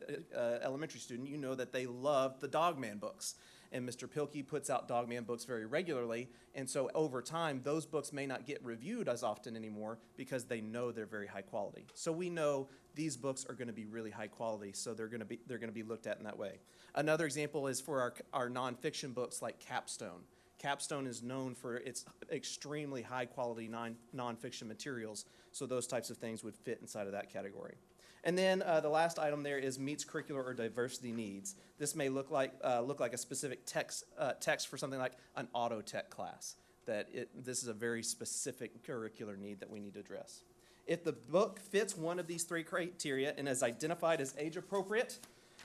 elementary student, you know that they love the Dog Man books. And Mr. Pilkey puts out Dog Man books very regularly, and so over time, those books may not get reviewed as often anymore because they know they're very high quality. So we know these books are going to be really high quality, so they're going to be looked at in that way. Another example is for our nonfiction books like Capstone. Capstone is known for its extremely high quality nonfiction materials, so those types of things would fit inside of that category. And then the last item there is meets curricular or diversity needs. This may look like a specific text for something like an auto tech class that this is a very specific curricular need that we need to address. If the book fits one of these three criteria and is identified as age appropriate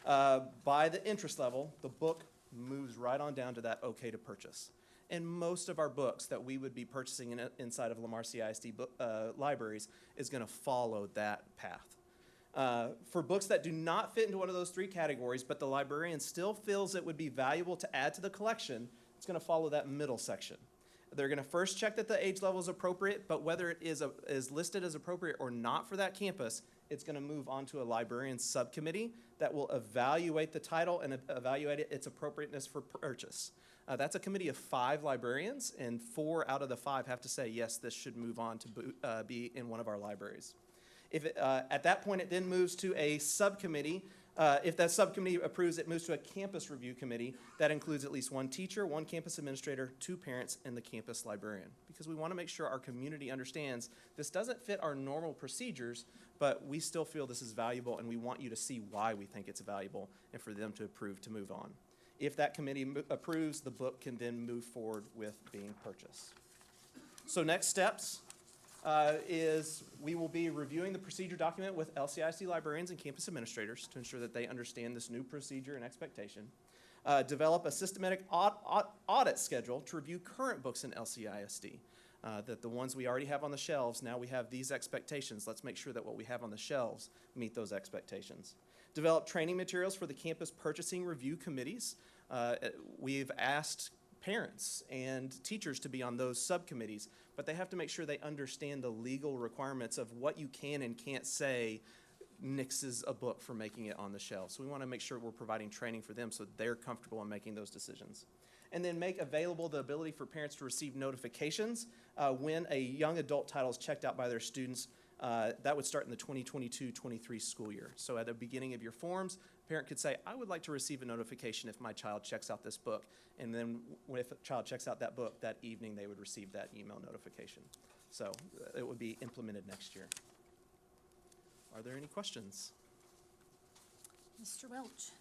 by the interest level, the book moves right on down to that okay to purchase. And most of our books that we would be purchasing inside of Lamar CISD libraries is going to follow that path. For books that do not fit into one of those three categories, but the librarian still feels it would be valuable to add to the collection, it's going to follow that middle section. They're going to first check that the age level is appropriate, but whether it is listed as appropriate or not for that campus, it's going to move on to a librarian subcommittee that will evaluate the title and evaluate its appropriateness for purchase. That's a committee of 5 librarians, and 4 out of the 5 have to say, yes, this should move on to be in one of our libraries. If at that point it then moves to a subcommittee, if that subcommittee approves, it moves to a campus review committee that includes at least 1 teacher, 1 campus administrator, 2 parents, and the campus librarian. Because we want to make sure our community understands this doesn't fit our normal procedures, but we still feel this is valuable, and we want you to see why we think it's valuable and for them to approve to move on. If that committee approves, the book can then move forward with being purchased. So next steps is we will be reviewing the procedure document with LCISD librarians and campus administrators to ensure that they understand this new procedure and expectation. Develop a systematic audit schedule to review current books in LCISD. That the ones we already have on the shelves, now we have these expectations. Let's make sure that what we have on the shelves meet those expectations. Develop training materials for the campus purchasing review committees. We've asked parents and teachers to be on those subcommittees, but they have to make sure they understand the legal requirements of what you can and can't say nixes a book from making it on the shelf. So we want to make sure we're providing training for them so they're comfortable in making those decisions. And then make available the ability for parents to receive notifications when a young adult title is checked out by their students. That would start in the 2022-23 school year. So at the beginning of your forms, a parent could say, I would like to receive a notification if my child checks out this book. And then if a child checks out that book, that evening they would receive that email notification. So it would be implemented next year. Are there any questions? Mr. Welch.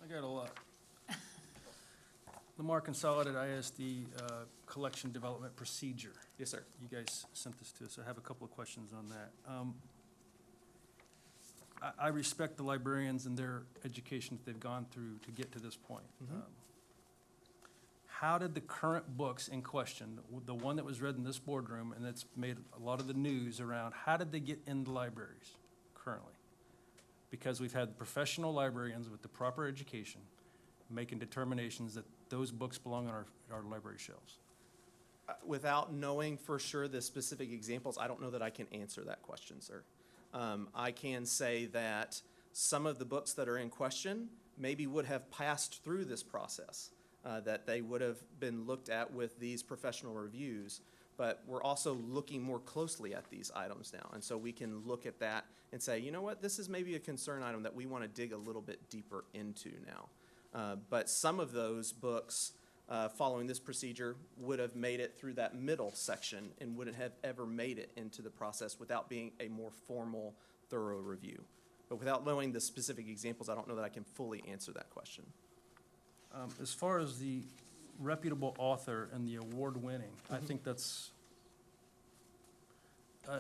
I got a lot. Lamar Consolidated ISD Collection Development Procedure. Yes, sir. You guys sent this to us. I have a couple of questions on that. I respect the librarians and their education that they've gone through to get to this point. Mm-hmm. How did the current books in question, the one that was read in this boardroom and that's made a lot of the news around, how did they get in the libraries currently? Because we've had professional librarians with the proper education making determinations that those books belong on our library shelves. Without knowing for sure the specific examples, I don't know that I can answer that question, sir. I can say that some of the books that are in question maybe would have passed through this process, that they would have been looked at with these professional reviews, but we're also looking more closely at these items now. And so we can look at that and say, you know what, this is maybe a concern item that we want to dig a little bit deeper into now. But some of those books following this procedure would have made it through that middle section and wouldn't have ever made it into the process without being a more formal, thorough review. But without knowing the specific examples, I don't know that I can fully answer that question. As far as the reputable author and the award-winning, I think that's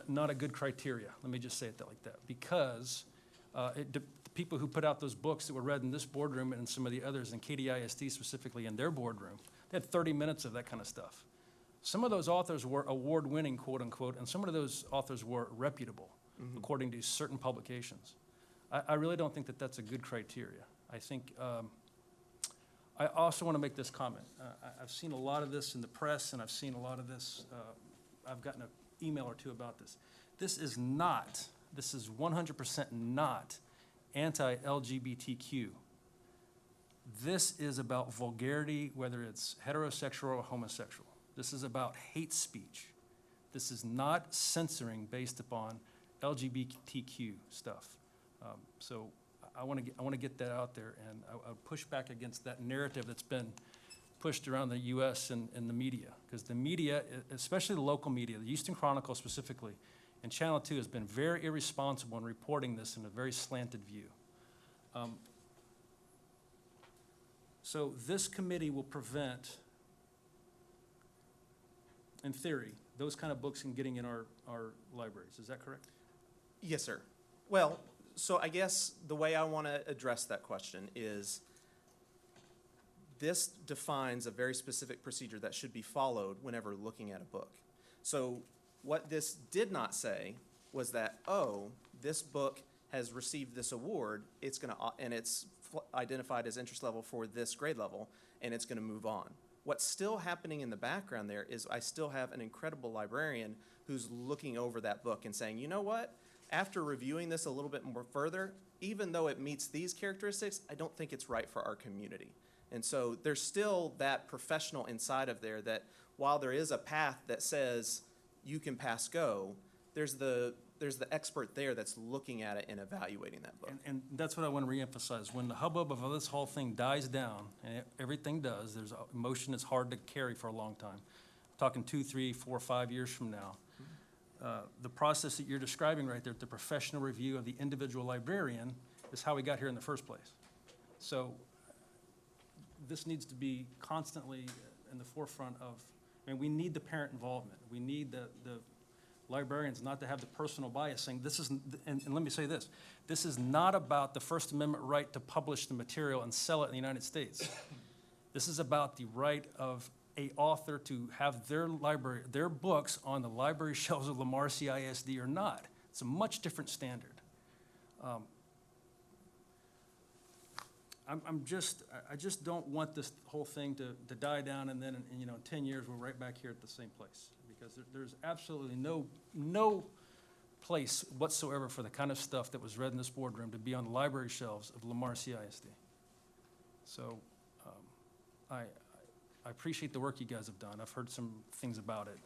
not a good criteria. Let me just say it like that. Because the people who put out those books that were read in this boardroom and some of the others, and KDISD specifically in their boardroom, they had 30 minutes of that kind of stuff. Some of those authors were award-winning, quote unquote, and some of those authors were reputable, according to certain publications. I really don't think that that's a good criteria. I think, I also want to make this comment. I've seen a lot of this in the press, and I've seen a lot of this, I've gotten an email or two about this. This is 100% not anti-LGBTQ. This is about vulgarity, whether it's heterosexual or homosexual. This is about hate speech. This is not censoring based upon LGBTQ stuff. So I want to get that out there, and I push back against that narrative that's been pushed around the U.S. and the media, because the media, especially the local media, the Houston Chronicle specifically, and Channel 2 has been very irresponsible in reporting this in a very slanted view. So this committee will prevent in theory, those kind of books and getting in our libraries. Is that correct? Yes, sir. Well, so I guess the way I want to address that question is this defines a very specific procedure that should be followed whenever looking at a book. So what this did not say was that, oh, this book has received this award, it's going to, and it's identified as interest level for this grade level, and it's going to move on. What's still happening in the background there is I still have an incredible librarian who's looking over that book and saying, you know what? After reviewing this a little bit more further, even though it meets these characteristics, I don't think it's right for our community. And so there's still that professional inside of there that while there is a path that says you can pass go, there's the expert there that's looking at it and evaluating that book. And that's what I want to reemphasize. When the hubbub of this whole thing dies down, and everything does, there's emotion that's hard to carry for a long time. I'm talking 2, 3, 4, 5 years from now. The process that you're describing right there, the professional review of the individual librarian, is how we got here in the first place. So this needs to be constantly in the forefront of, I mean, we need the parent involvement. We need the librarians not to have the personal bias saying this is, and let me say this is not about the First Amendment right to publish the material and sell it in the United States. This is about the right of a author to have their library, their books on the library shelves of Lamar CISD or not. It's a much different standard. I just don't want this whole thing to die down and then, in 10 years, we're right back here at the same place. Because there's absolutely no place whatsoever for the kind of stuff that was read in this boardroom to be on the library shelves of Lamar CISD. So I appreciate the work you guys have done. I've heard some things about it.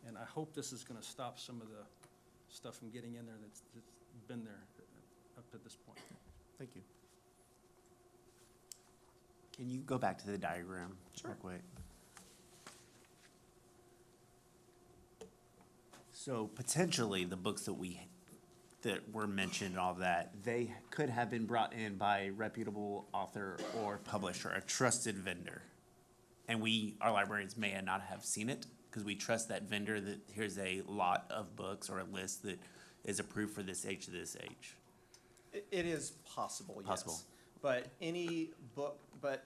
And I hope this is going to stop some of the stuff from getting in there that's been there up to this point. Thank you. Can you go back to the diagram real quick? So potentially, the books that were mentioned and all that, they could have been brought in by a reputable author or publisher, a trusted vendor. And our librarians may not have seen it because we trust that vendor that here's a lot of books or a list that is approved for this age to this age. It is possible, yes. Possible. But any book, but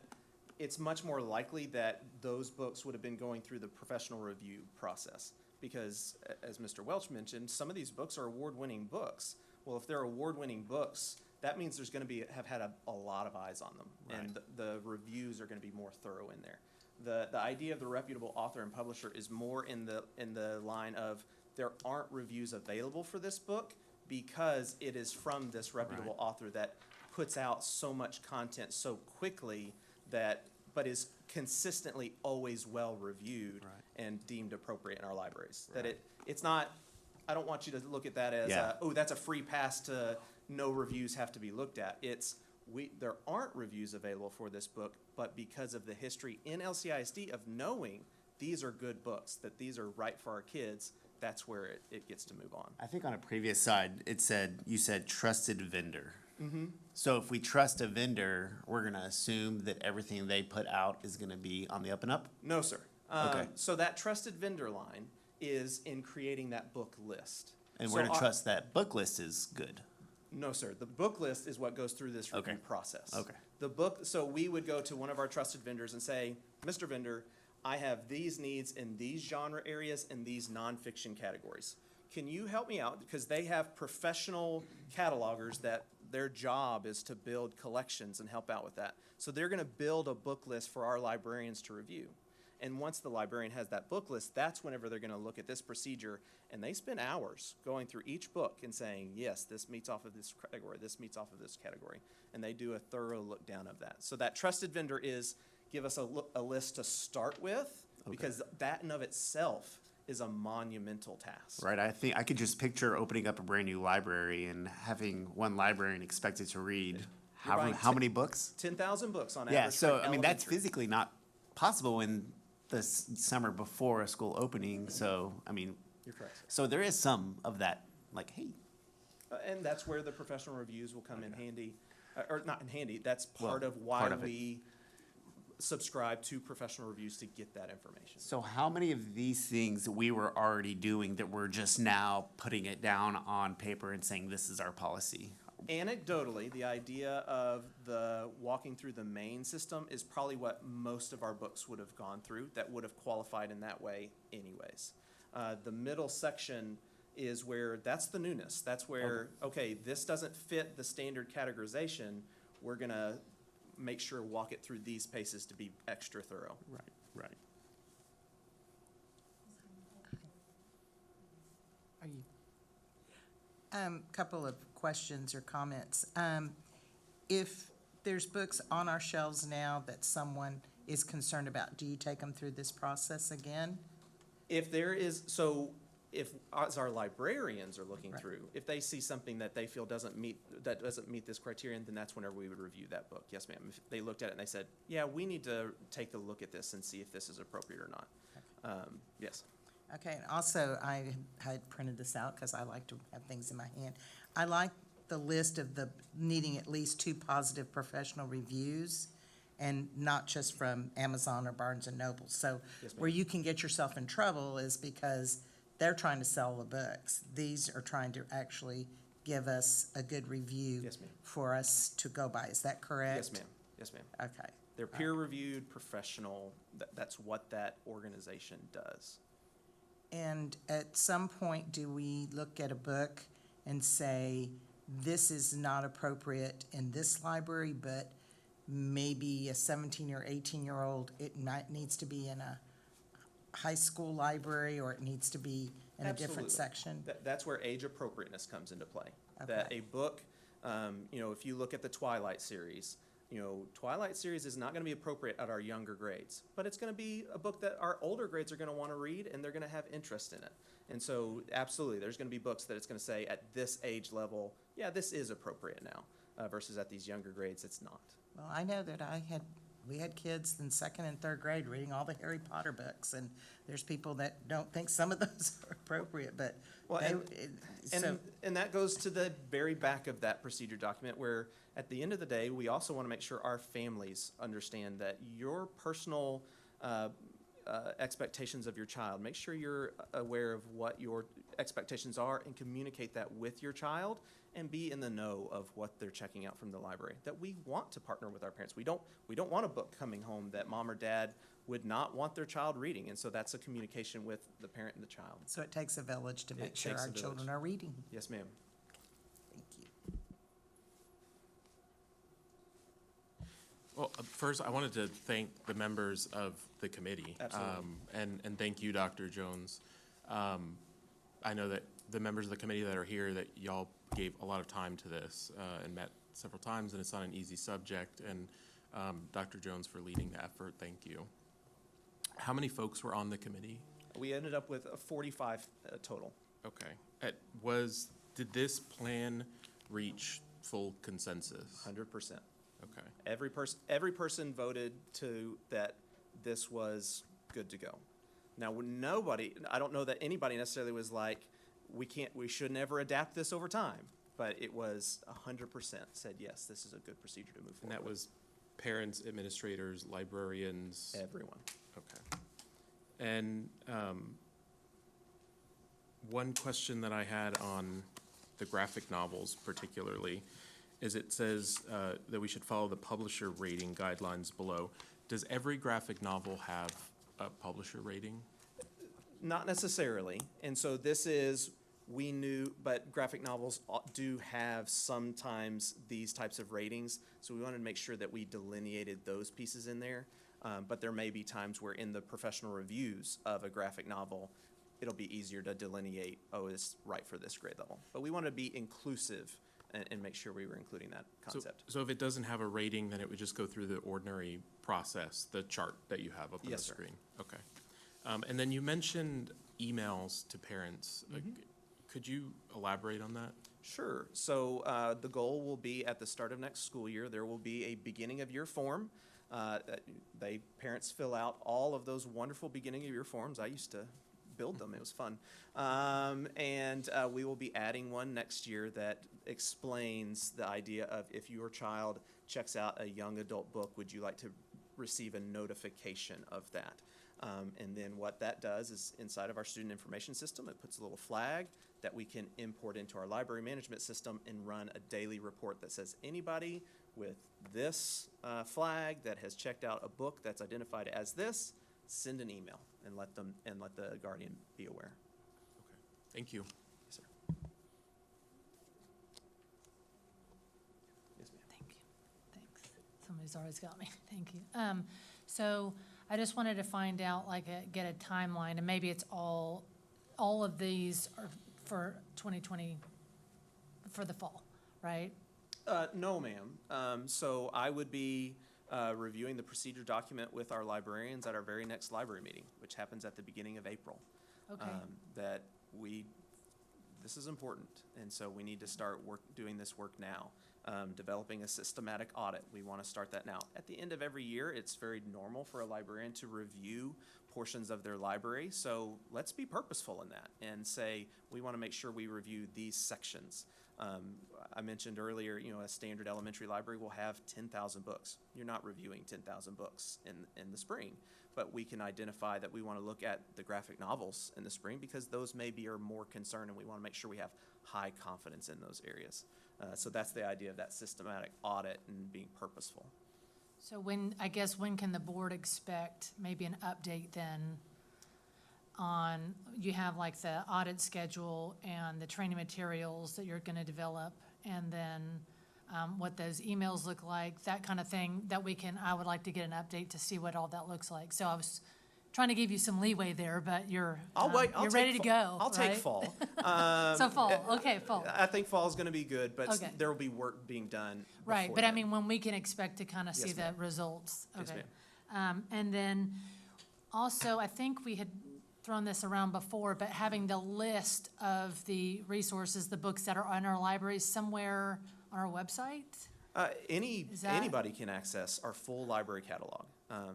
it's much more likely that those books would have been going through the professional review process. Because, as Mr. Welch mentioned, some of these books are award-winning books. Well, if they're award-winning books, that means there's going to have had a lot of eyes on them. Right. And the reviews are going to be more thorough in there. The idea of the reputable author and publisher is more in the line of there aren't reviews available for this book because it is from this reputable author that puts out so much content so quickly but is consistently always well reviewed and deemed appropriate in our libraries. That it's not, I don't want you to look at that as, that's a free pass to no reviews have to be looked at. There aren't reviews available for this book, but because of the history in LCISD of knowing these are good books, that these are right for our kids, that's where it gets to move on. I think on a previous slide, you said trusted vendor. Mm-hmm. So if we trust a vendor, we're going to assume that everything they put out is going to be on the up and up? No, sir. Okay. So that trusted vendor line is in creating that book list. And we're to trust that book list is good? No, sir. The book list is what goes through this review process. Okay. The book, so we would go to one of our trusted vendors and say, Mr. Vendor, I have these needs in these genre areas and these nonfiction categories. Can you help me out? Because they have professional catalogers that their job is to build collections and help out with that. So they're going to build a book list for our librarians to review. And once the librarian has that book list, that's whenever they're going to look at this procedure. And they spend hours going through each book and saying, yes, this meets off of this category, this meets off of this category. And they do a thorough look down of that. So that trusted vendor is give us a list to start with, because that in of itself is a monumental task. Right. I think I could just picture opening up a brand new library and having one librarian expected to read how many books? 10,000 books on average. Yeah. So, for that's elementary. physically not possible in the summer before a school opening. So, You're correct. So there is some of that, like, hey. And that's where the professional reviews will come in handy, or not in handy, that's part of why subscribe to professional reviews to get that information. So how many of these things we were already doing that we're just now putting it down on paper and saying this is our policy? Anecdotally, the idea of the walking through the main system is probably what most of our books would have gone through that would have qualified in that way anyways. The middle section is where, that's the newness. That's where, okay, this doesn't fit the standard categorization. We're gonna make sure walk it through these paces to be extra thorough. Right, right. Are you? Couple of questions or comments. If there's books on our shelves now that someone is concerned about, do you take them through this process again? If there is, so if, as our librarians are looking Right. through, if they see something that they feel doesn't meet this criterion, then that's whenever we would review that book. Yes, ma'am. If they looked at it and they said, yeah, we need to take a look at this and see if this is appropriate or not. Yes. Okay, and also, I had printed this out because I like to have things in my hand. I like the list of the needing at least 2 positive professional reviews, and not just from Amazon or Barnes and Noble. So Yes, ma'am. where you can get yourself in trouble is because they're trying to sell the books. These are trying to actually give us a good review Yes, ma'am. for us to go by. Is that correct? Yes, ma'am. Yes, ma'am. Okay. They're peer-reviewed, professional. That's what that organization does. And at some point, do we look at a book and say, this is not appropriate in this library, but maybe a 17 or 18-year-old, it needs to be in a high school library, or it needs to be in a different Absolutely. section? That's where age appropriateness comes into play. That Okay. a book, if you look at the Twilight series, Twilight series is not going to be appropriate at our younger grades, but it's going to be a book that our older grades are going to want to read, and they're going to have interest in it. And so, absolutely, there's going to be books that it's going to say at this age level, yeah, this is appropriate now, versus at these younger grades, it's not. Well, I know that we had kids in 2nd and 3rd grade reading all the Harry Potter books, and there's people that don't think some of those are appropriate, but Well, so, and that goes to the very back of that procedure document, where at the end of the day, we also want to make sure our families understand that your personal expectations of your child, make sure you're aware of what your expectations are and communicate that with your child, and be in the know of what they're checking out from the library. That we want to partner with our parents. We don't want a book coming home that mom or dad would not want their child reading, and so that's a communication with the parent and the child. so it takes a village to make sure takes our a village. children are reading. Yes, ma'am. Thank you. Well, first, I wanted to thank the members of the committee. Absolutely. And thank you, Dr. Jones. I know that the members of the committee that are here, that y'all gave a lot of time to this and met several times, and it's not an easy subject. And Dr. Jones for leading the effort, thank you. How many folks were on the committee? We ended up with 45 total. Okay. Did this plan reach full consensus? 100%. Okay. Every person voted that this was good to go. Now, I don't know that anybody necessarily was like, we should never adapt this over time, but it was 100% said, yes, this is a good procedure to move forward. And that was parents, administrators, librarians? Everyone. Okay. And one question that I had on the graphic novels particularly is it says that we should follow the publisher rating guidelines below. Does every graphic novel have a publisher rating? Not necessarily. And so but graphic novels do have sometimes these types of ratings. So we wanted to make sure that we delineated those pieces in there. But there may be times where in the professional reviews of a graphic novel, it'll be easier to delineate, it's right for this grade level. But we want to be inclusive and make sure we were including that concept. So if it doesn't have a rating, then it would just go through the ordinary process, the chart that you have up on the Yes, sir. screen? Okay. And then you mentioned emails to parents. Could you elaborate on that? Sure. So the goal will be at the start of next school year, there will be a beginning of year form. Parents fill out all of those wonderful beginning of year forms. I used to build them. It was fun. And we will be adding one next year that explains the idea of if your child checks out a young adult book, would you like to receive a notification of that. And then what that does is inside of our student information system, it puts a little flag that we can import into our library management system and run a daily report that says anybody with this flag that has checked out a book that's identified as this, send an email and let the guardian be aware. Thank you. Yes, sir. Yes, ma'am. Thank you. Thanks. Somebody's always got me. Thank you. So I just wanted to find out, get a timeline, and maybe it's all of these are for 2020, for the fall, right? No, ma'am. So I would be reviewing the procedure document with our librarians at our very next library meeting, which happens at the beginning of April. Okay. This is important, and so we need to start doing this work now. Developing a systematic audit, we want to start that now. At the end of every year, it's very normal for a librarian to review portions of their library, so let's be purposeful in that and say, we want to make sure we review these sections. I mentioned earlier, a standard elementary library will have 10,000 books. You're not reviewing 10,000 books in the spring, but we can identify that we want to look at the graphic novels in the spring because those maybe are more concerned, and we want to make sure we have high confidence in those areas. So that's the idea of that systematic audit and being purposeful. So when can the board expect maybe an update then on, you have the audit schedule and the training materials that you're gonna develop, and then what those emails look like, that kind of thing, that I would like to get an update to see what all that looks like. So I was trying to give you some leeway there, but you're ready to go. I'll take right? fall. So fall, okay, fall. I think fall is going to be good, but Okay. there will be work being done. Right, before but I then. mean, when we can expect to kind of see Yes, the ma'am. results. Yes, Okay. And then also, I think we had thrown this around before, but having the list of the resources, the books that are in our libraries somewhere on our website? Is that- Anybody can access our full library catalog.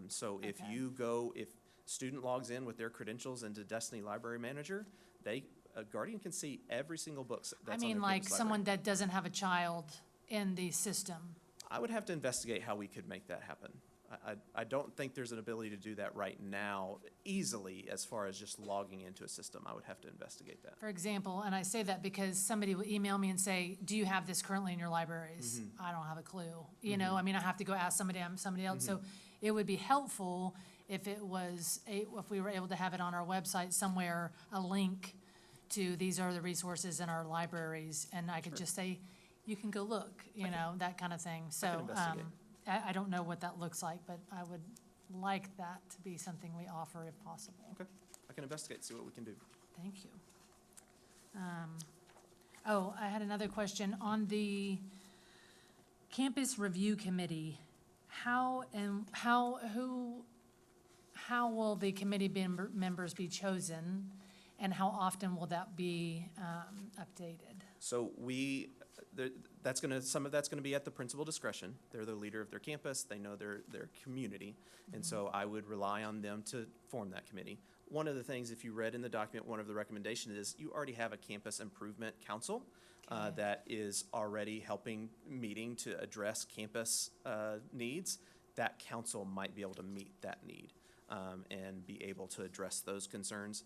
So if Okay. student logs in with their credentials into Destiny Library Manager, a guardian can see every single book that's I on mean, their like campus someone library. that doesn't have a child in the system. I would have to investigate how we could make that happen. I don't think there's an ability to do that right now easily as far as just logging into a system. I would have to investigate that. For example, and I say that because somebody will email me and say, do you have this currently in your libraries? Mm-hmm. I don't have a clue. I mean, I have to go ask somebody else. So it would be helpful if if we were able to have it on our website somewhere, a link to these are the resources in our libraries, and I could just say, you can go look, that kind of thing. So investigate. I don't know what that looks like, but I would like that to be something we offer if possible. Okay, I can investigate, see what we can do. Thank you. I had another question. On the campus review committee, how will the committee members be chosen, and how often will that be updated? So some of that's gonna be at the principal discretion. They're the leader of their campus, they know their community, and so I would rely on them to form that committee. One of the things, if you read in the document, one of the recommendations is you already have a campus improvement council that is already meeting to address campus needs. That council might be able to meet that need and be able to address those concerns.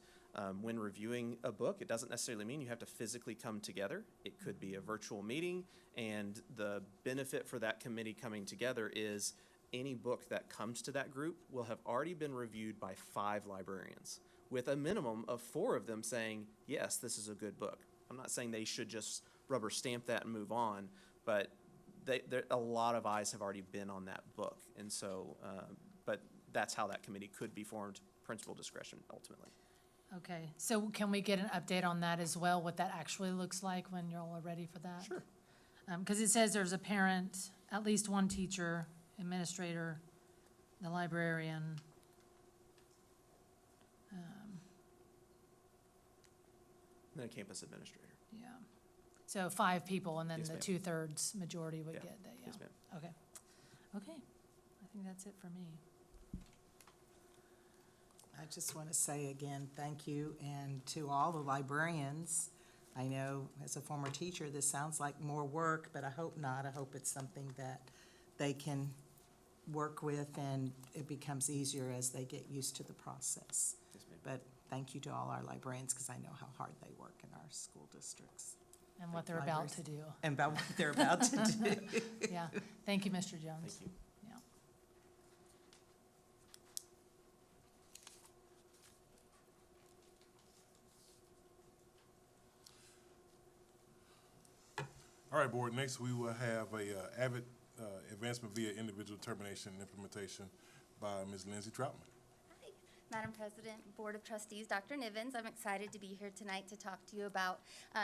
When reviewing a book, it doesn't necessarily mean you have to physically come together. It could be a virtual meeting, and the benefit for that committee coming together is any book that comes to that group will have already been reviewed by 5 librarians, with a minimum of 4 of them saying, yes, this is a good book. I'm not saying they should just rubber stamp that and move on, but a lot of eyes have already been on that book, and so, but that's how that committee could be formed, principal discretion ultimately. Okay, so can we get an update on that as well, what that actually looks like when you're all ready for that? Sure. Because it says there's a parent, at least one teacher, administrator, the librarian. And a campus administrator. Yeah. So 5 people, and then Yes, the ma'am. 2/3 majority would Yeah. get that, yeah. Yes, ma'am. Okay. Okay, I think that's it for me. I just want to say again, thank you, and to all the librarians. I know as a former teacher, this sounds like more work, but I hope not. I hope it's something that they can work with, and it becomes easier as they get used to the process. Yes, ma'am. But thank you to all our librarians, because I know how hard they work in our school districts. And what they're about to do. And about what they're about to do. Yeah, thank you, Mr. Jones. Thank you. Yeah. All right, board, next we will have a Avid advancement via individual termination and implementation by Ms. Lindsay Troutman. Madam President, Board of Trustees, Dr. Nivens, I'm excited to be here tonight to talk to you about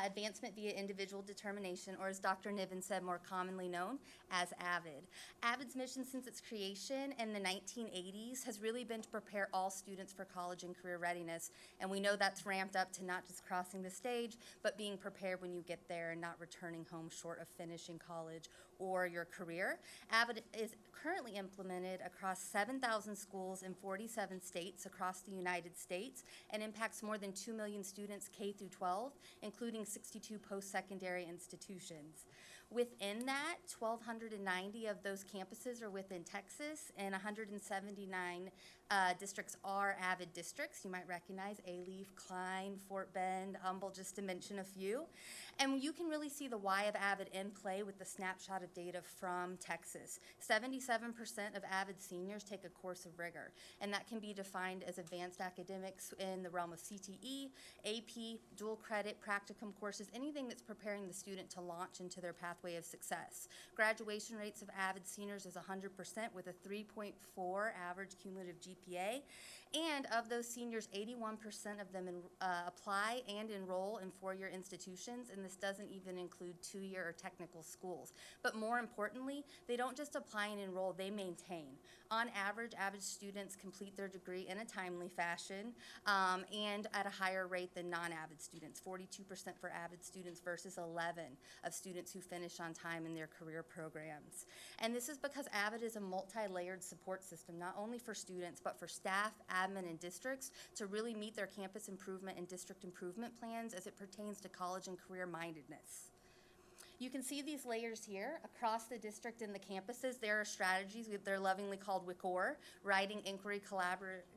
advancement via individual determination, or as Dr. Nivens said, more commonly known as Avid. Avid's mission since its creation in the 1980s has really been to prepare all students for college and career readiness, and we know that's ramped up to not just crossing the stage, but being prepared when you get there and not returning home short of finishing college or your career. Avid is currently implemented across 7,000 schools in 47 states across the United States and impacts more than 2 million students K through 12, including 62 post-secondary institutions. Within that, 1,290 of those campuses are within Texas, and 179 districts are Avid districts. You might recognize Alief, Klein, Fort Bend, Humble, just to mention a few. And you can really see the why of Avid in play with the snapshot of data from Texas. 77% of Avid seniors take a course of rigor, and that can be defined as advanced academics in the realm of CTE, AP, dual credit, practicum courses, anything that's preparing the student to launch into their pathway of success. Graduation rates of Avid seniors is 100% with a 3.4 average cumulative GPA. And of those seniors, 81% of them apply and enroll in four-year institutions, and this doesn't even include two-year or technical schools. But more importantly, they don't just apply and enroll, they maintain. On average, Avid students complete their degree in a timely fashion and at a higher rate than non-Avid students, 42% for Avid students versus 11 of students who finish on time in their career programs. And this is because Avid is a multi-layered support system, not only for students, but for staff, admin, and districts to really meet their campus improvement and district improvement plans as it pertains to college and career mindedness. You can see these layers here across the district and the campuses. There are strategies, they're lovingly called WICOR, writing, inquiry,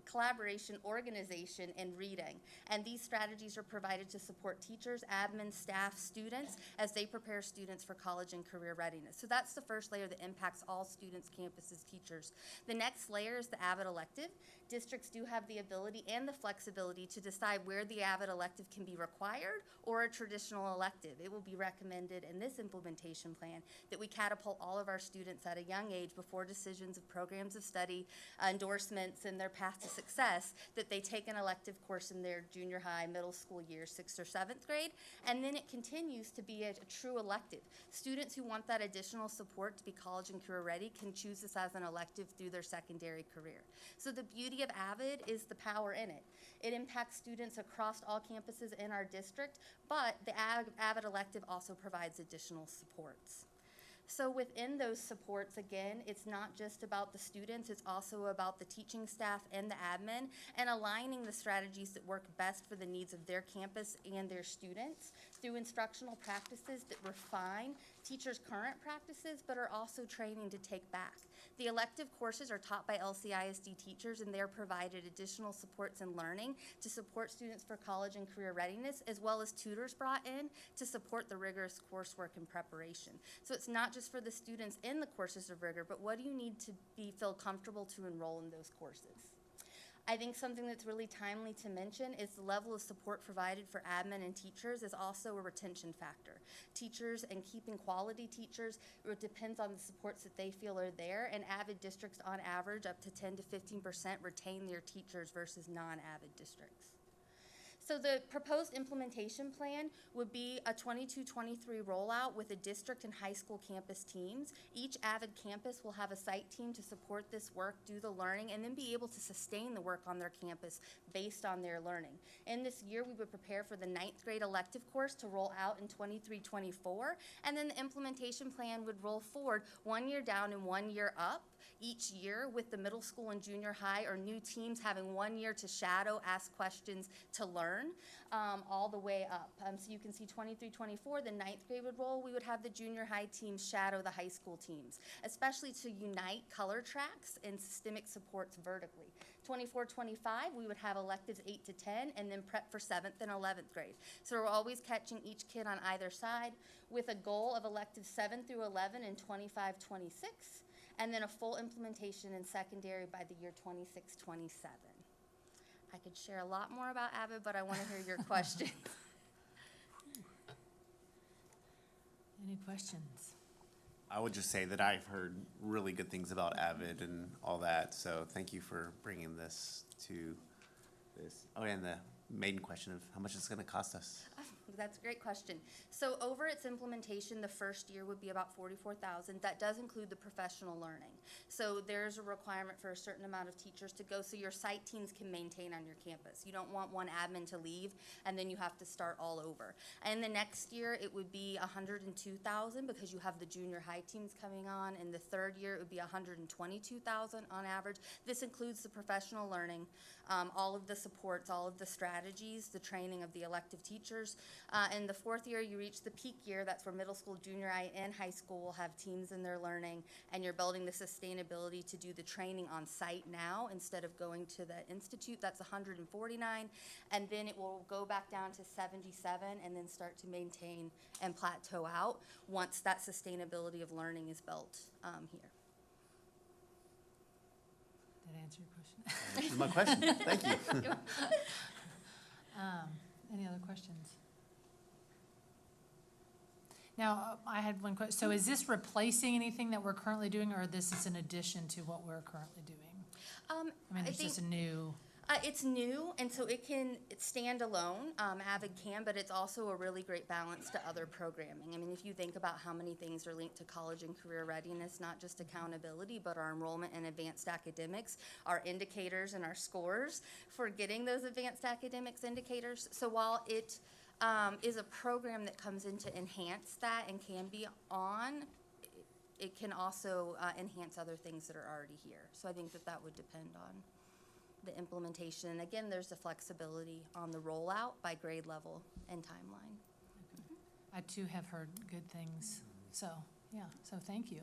collaboration, organization, and reading. And these strategies are provided to support teachers, admin, staff, students as they prepare students for college and career readiness. So that's the first layer that impacts all students, campuses, teachers. The next layer is the Avid elective. Districts do have the ability and the flexibility to decide where the Avid elective can be required or a traditional elective. It will be recommended in this implementation plan that we catapult all of our students at a young age before decisions of programs of study, endorsements, and their path to success, that they take an elective course in their junior high, middle school year, 6th or 7th grade, and then it continues to be a true elective. Students who want that additional support to be college and career ready can choose this as an elective through their secondary career. So the beauty of Avid is the power in it. It impacts students across all campuses in our district, but the Avid elective also provides additional supports. So within those supports, again, it's not just about the students, it's also about the teaching staff and the admin, and aligning the strategies that work best for the needs of their campus and their students through instructional practices that refine teachers' current practices, but are also training to take back. The elective courses are taught by LCISD teachers, and they're provided additional supports and learning to support students for college and career readiness, as well as tutors brought in to support the rigorous coursework and preparation. So it's not just for the students in the courses of rigor, but what do you need to feel comfortable to enroll in those courses? I think something that's really timely to mention is the level of support provided for admin and teachers is also a retention factor. Teachers and keeping quality teachers, it depends on the supports that they feel are there, and Avid districts on average up to 10 to 15% retain their teachers versus non-Avid districts. So the proposed implementation plan would be a 22-23 rollout with a district and high school campus teams. Each Avid campus will have a site team to support this work, do the learning, and then be able to sustain the work on their campus based on their learning. In this year, we would prepare for the 9th grade elective course to roll out in 23-24, and then the implementation plan would roll forward 1 year down and 1 year up each year, with the middle school and junior high or new teams having 1 year to shadow, ask questions, to learn, learn, all the way up. So you can see 23-24, the ninth grade would roll, we would have the junior high teams shadow the high school teams, especially to unite color tracks and systemic supports vertically. 24-25, we would have electives 8 to 10, and then prep for 7th and 11th grade. So we're always catching each kid on either side with a goal of electives 7 through 11 in 25-26, and then a full implementation in secondary by the year 26-27. I could share a lot more about Avid, but I want to hear your questions. Any questions? I would just say that I've heard really good things about Avid and all that, so thank you for bringing this to this. Oh, and the maiden question of how much it's going to cost us. That's a great question. So over its implementation, the first year would be about $44,000. That does include the professional learning. So there's a requirement for a certain amount of teachers to go so your site teams can maintain on your campus. You don't want one admin to leave and then you have to start all over. And the next year it would be $102,000 because you have the junior high teams coming on. And the third year it would be $122,000 on average. This includes the professional learning, all of the supports, all of the strategies, the training of the elective teachers. In the fourth year, you reach the peak year. That's where middle school, junior high, and high school will have teams in their learning, and you're building the sustainability to do the training on site now instead of going to the institute. That's 149, and then it will go back down to 77, and then start to maintain and plateau out once that sustainability of learning is built here. Did that answer your question? That's my question. Thank you. Any other questions? Now, I had one question. So is this replacing anything that we're currently doing, or this is in addition to what we're currently doing? I mean, it's just a new... It's new, and so it's stand alone. Avid can, but it's also a really great balance to other programming. I mean, if you think about how many things are linked to college and career readiness, not just accountability, but our enrollment and advanced academics, our indicators and our scores for getting those advanced academics indicators. So while it is a program that comes in to enhance that and can be on, it can also enhance other things that are already here. So I think that would depend on the implementation. And again, there's the flexibility on the rollout by grade level and timeline. I too have heard good things. So, yeah, so thank you.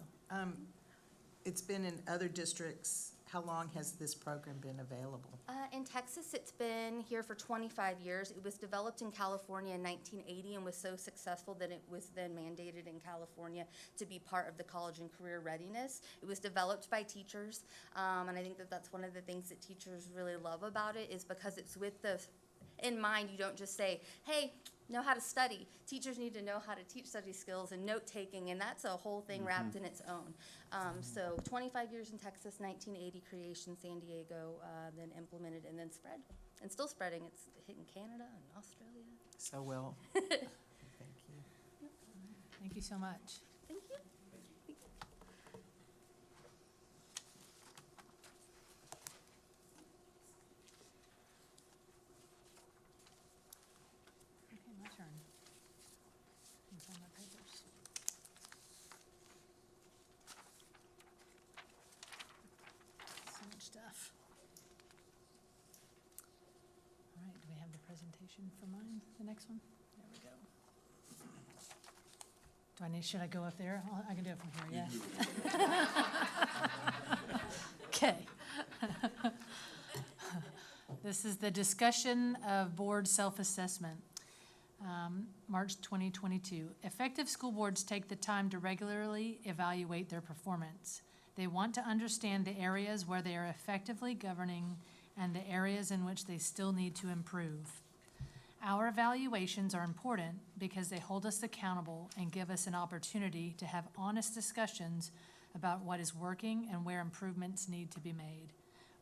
It's been in other districts. How long has this program been available? In Texas, it's been here for 25 years. It was developed in California in 1980 and was so successful that it was then mandated in California to be part of the college and career readiness. It was developed by teachers, and I think that's one of the things that teachers really love about it is because it's with the in mind. You don't just say, hey, know how to study. Teachers need to know how to teach study skills and note-taking, and that's a whole thing wrapped in its own. So 25 years in Texas, 1980 creation, San Diego, then implemented and then spread. And still spreading. It's hitting Canada and Australia. So well. Thank you. Thank you so much. Thank you. Okay, my turn. Let me find my papers. So much stuff. All right, do we have the presentation for mine, the next one? There we go. Should I go up there? I can do it from here, yeah? Okay. This is the discussion of board self-assessment, March 2022. Effective school boards take the time to regularly evaluate their performance. They want to understand the areas where they are effectively governing and the areas in which they still need to improve. Our evaluations are important because they hold us accountable and give us an opportunity to have honest discussions about what is working and where improvements need to be made.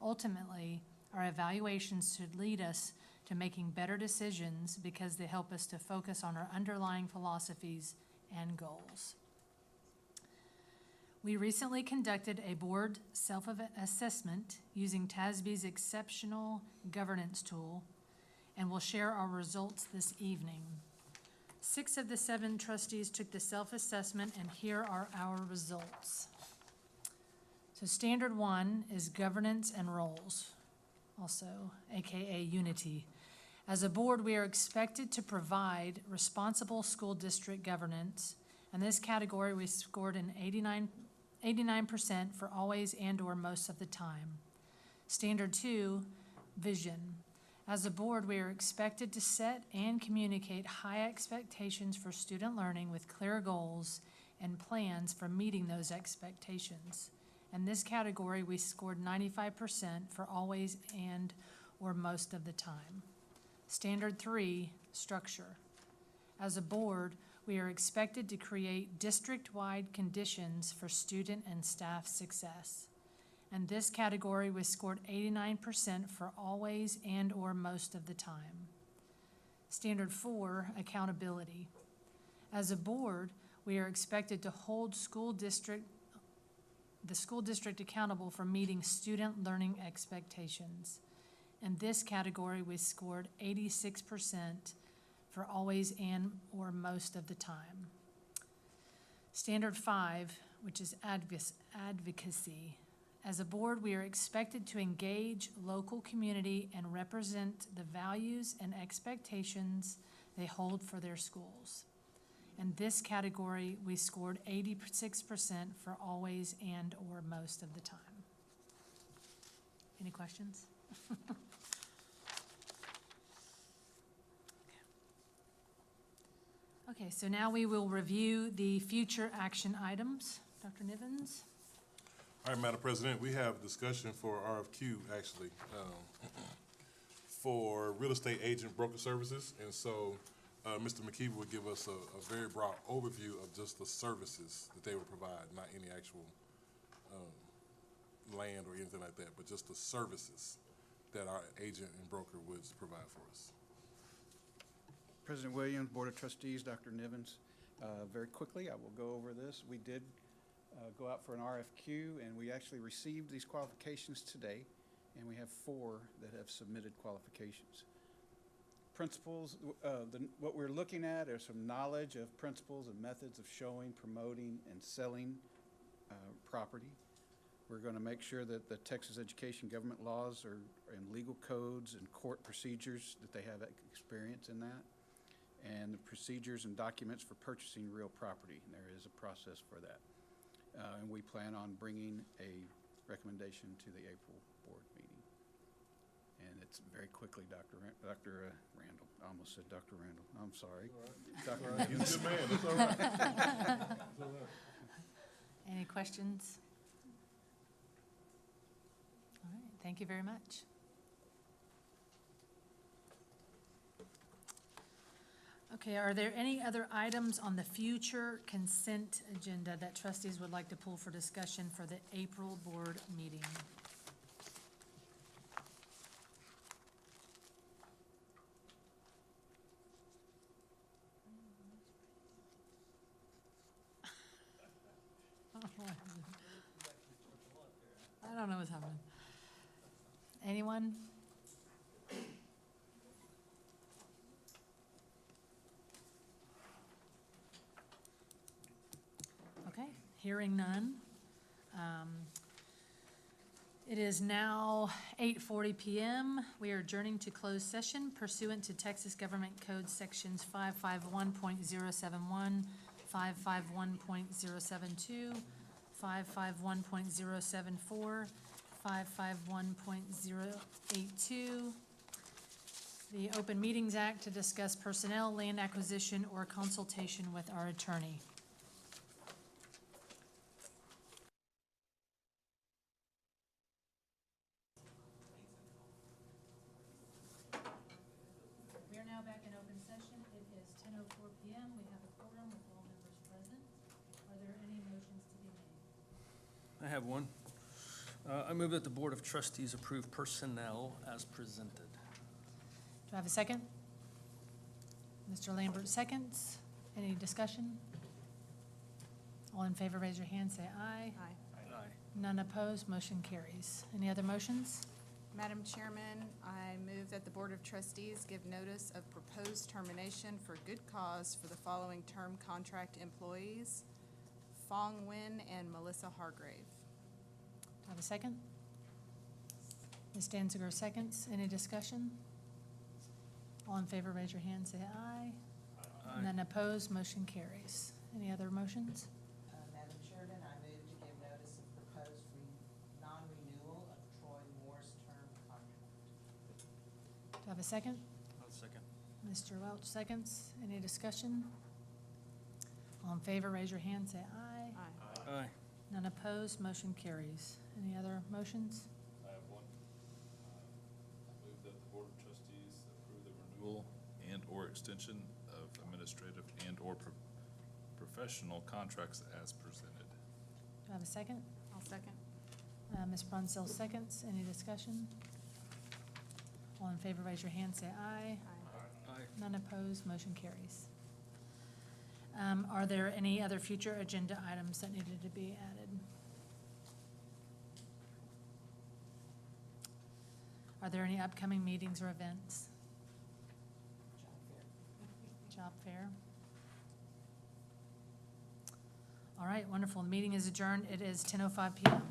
Ultimately, our evaluations should lead us to making better decisions because they help us to focus on our underlying philosophies and goals. We recently conducted a board self-assessment using TASB's exceptional governance tool, and we'll share our results this evening. 6 of the 7 trustees took the self-assessment, and here are our results. So standard 1 is governance and roles, also AKA unity. As a board, we are expected to provide responsible school district governance. In this category, we scored an 89% for always and/or most of the time. Standard 2, vision. As a board, we are expected to set and communicate high expectations for student learning with clear goals and plans for meeting those expectations. In this category, we scored 95% for always and/or most of the time. Standard 3, structure. As a board, we are expected to create district-wide conditions for student and staff success. In this category, we scored 89% for always and/or most of the time. Standard 4, accountability. As a board, we are expected to hold the school district accountable for meeting student learning expectations. In this category, we scored 86% for always and/or most of the time. Standard 5, which is advocacy. As a board, we are expected to engage local community and represent the values and expectations they hold for their schools. In this category, we scored 86% for always and/or most of the time. Any questions? Okay, so now we will review the future action items. Dr. Nivens? All right, Madam President, we have discussion for RFQ, actually, for real estate agent broker services. And so Mr. McKeever would give us a very broad overview of just the services that they would provide, not any actual land or anything like that, but just the services that our agent and broker would provide for us. President Williams, Board of Trustees, Dr. Nivens. Very quickly, I will go over this. We did go out for an RFQ, and we actually received these qualifications today, and we have 4 that have submitted qualifications. Principles, what we're looking at are some knowledge of principles and methods of showing, promoting, and selling property. We're going to make sure that the Texas education government laws and legal codes and court procedures, that they have experience in that, and the procedures and documents for purchasing real property. And there is a process for that. And we plan on bringing a recommendation to the April board meeting. And it's very quickly, Dr. Randall. I almost said Dr. Randall. I'm sorry. Dr. Nivens. He's a good man. That's all right. That's all right. Any questions? All right, thank you very much. Okay, are there any other items on the future consent agenda that trustees would like to pull for discussion for the April board meeting? I don't know what's happening. Anyone? Okay, hearing none. It is now 8:40 p.m. We are adjourning to closed session pursuant to Texas Government Code Sections 551.071, 551.072, 551.074, 551.082, the Open Meetings Act to discuss personnel, land acquisition, or consultation with our attorney. We are now back in open session. It is 10:04 p.m. We have a quorum with all members present. Are there any motions to be made? I have one. I move that the Board of Trustees approve personnel as presented. Do I have a second? Mr. Lambert seconds. Any discussion? All in favor, raise your hand, say aye. Aye. Aye. None opposed, motion carries. Any other motions? Madam Chairman, I move that the Board of Trustees give notice of proposed termination for good cause for the following term contract employees, Fong Nguyen and Melissa Hargrave. Do I have a second? Ms. Danziger seconds. Any discussion? All in favor, raise your hand, say aye. And then opposed, motion carries. Any other motions? Madam Chairman, I move to give notice of proposed non-renewal of Troy Moore's term contract. Do I have a second? I'll second. Mr. Welch seconds. Any discussion? All in favor, raise your hand, say aye. Aye. None opposed, motion carries. Any other motions? I have one. I move that the Board of Trustees approve the renewal and/or extension of administrative and/or professional contracts as presented. Do I have a second? I'll second. Ms. Brunzell seconds. Any discussion? All in favor, raise your hand, say aye. Aye. None opposed, motion carries. Are there any other future agenda items that needed to be added? Are there any upcoming meetings or events? Job fair. All right, wonderful. The meeting is adjourned. It is 10:05 PM.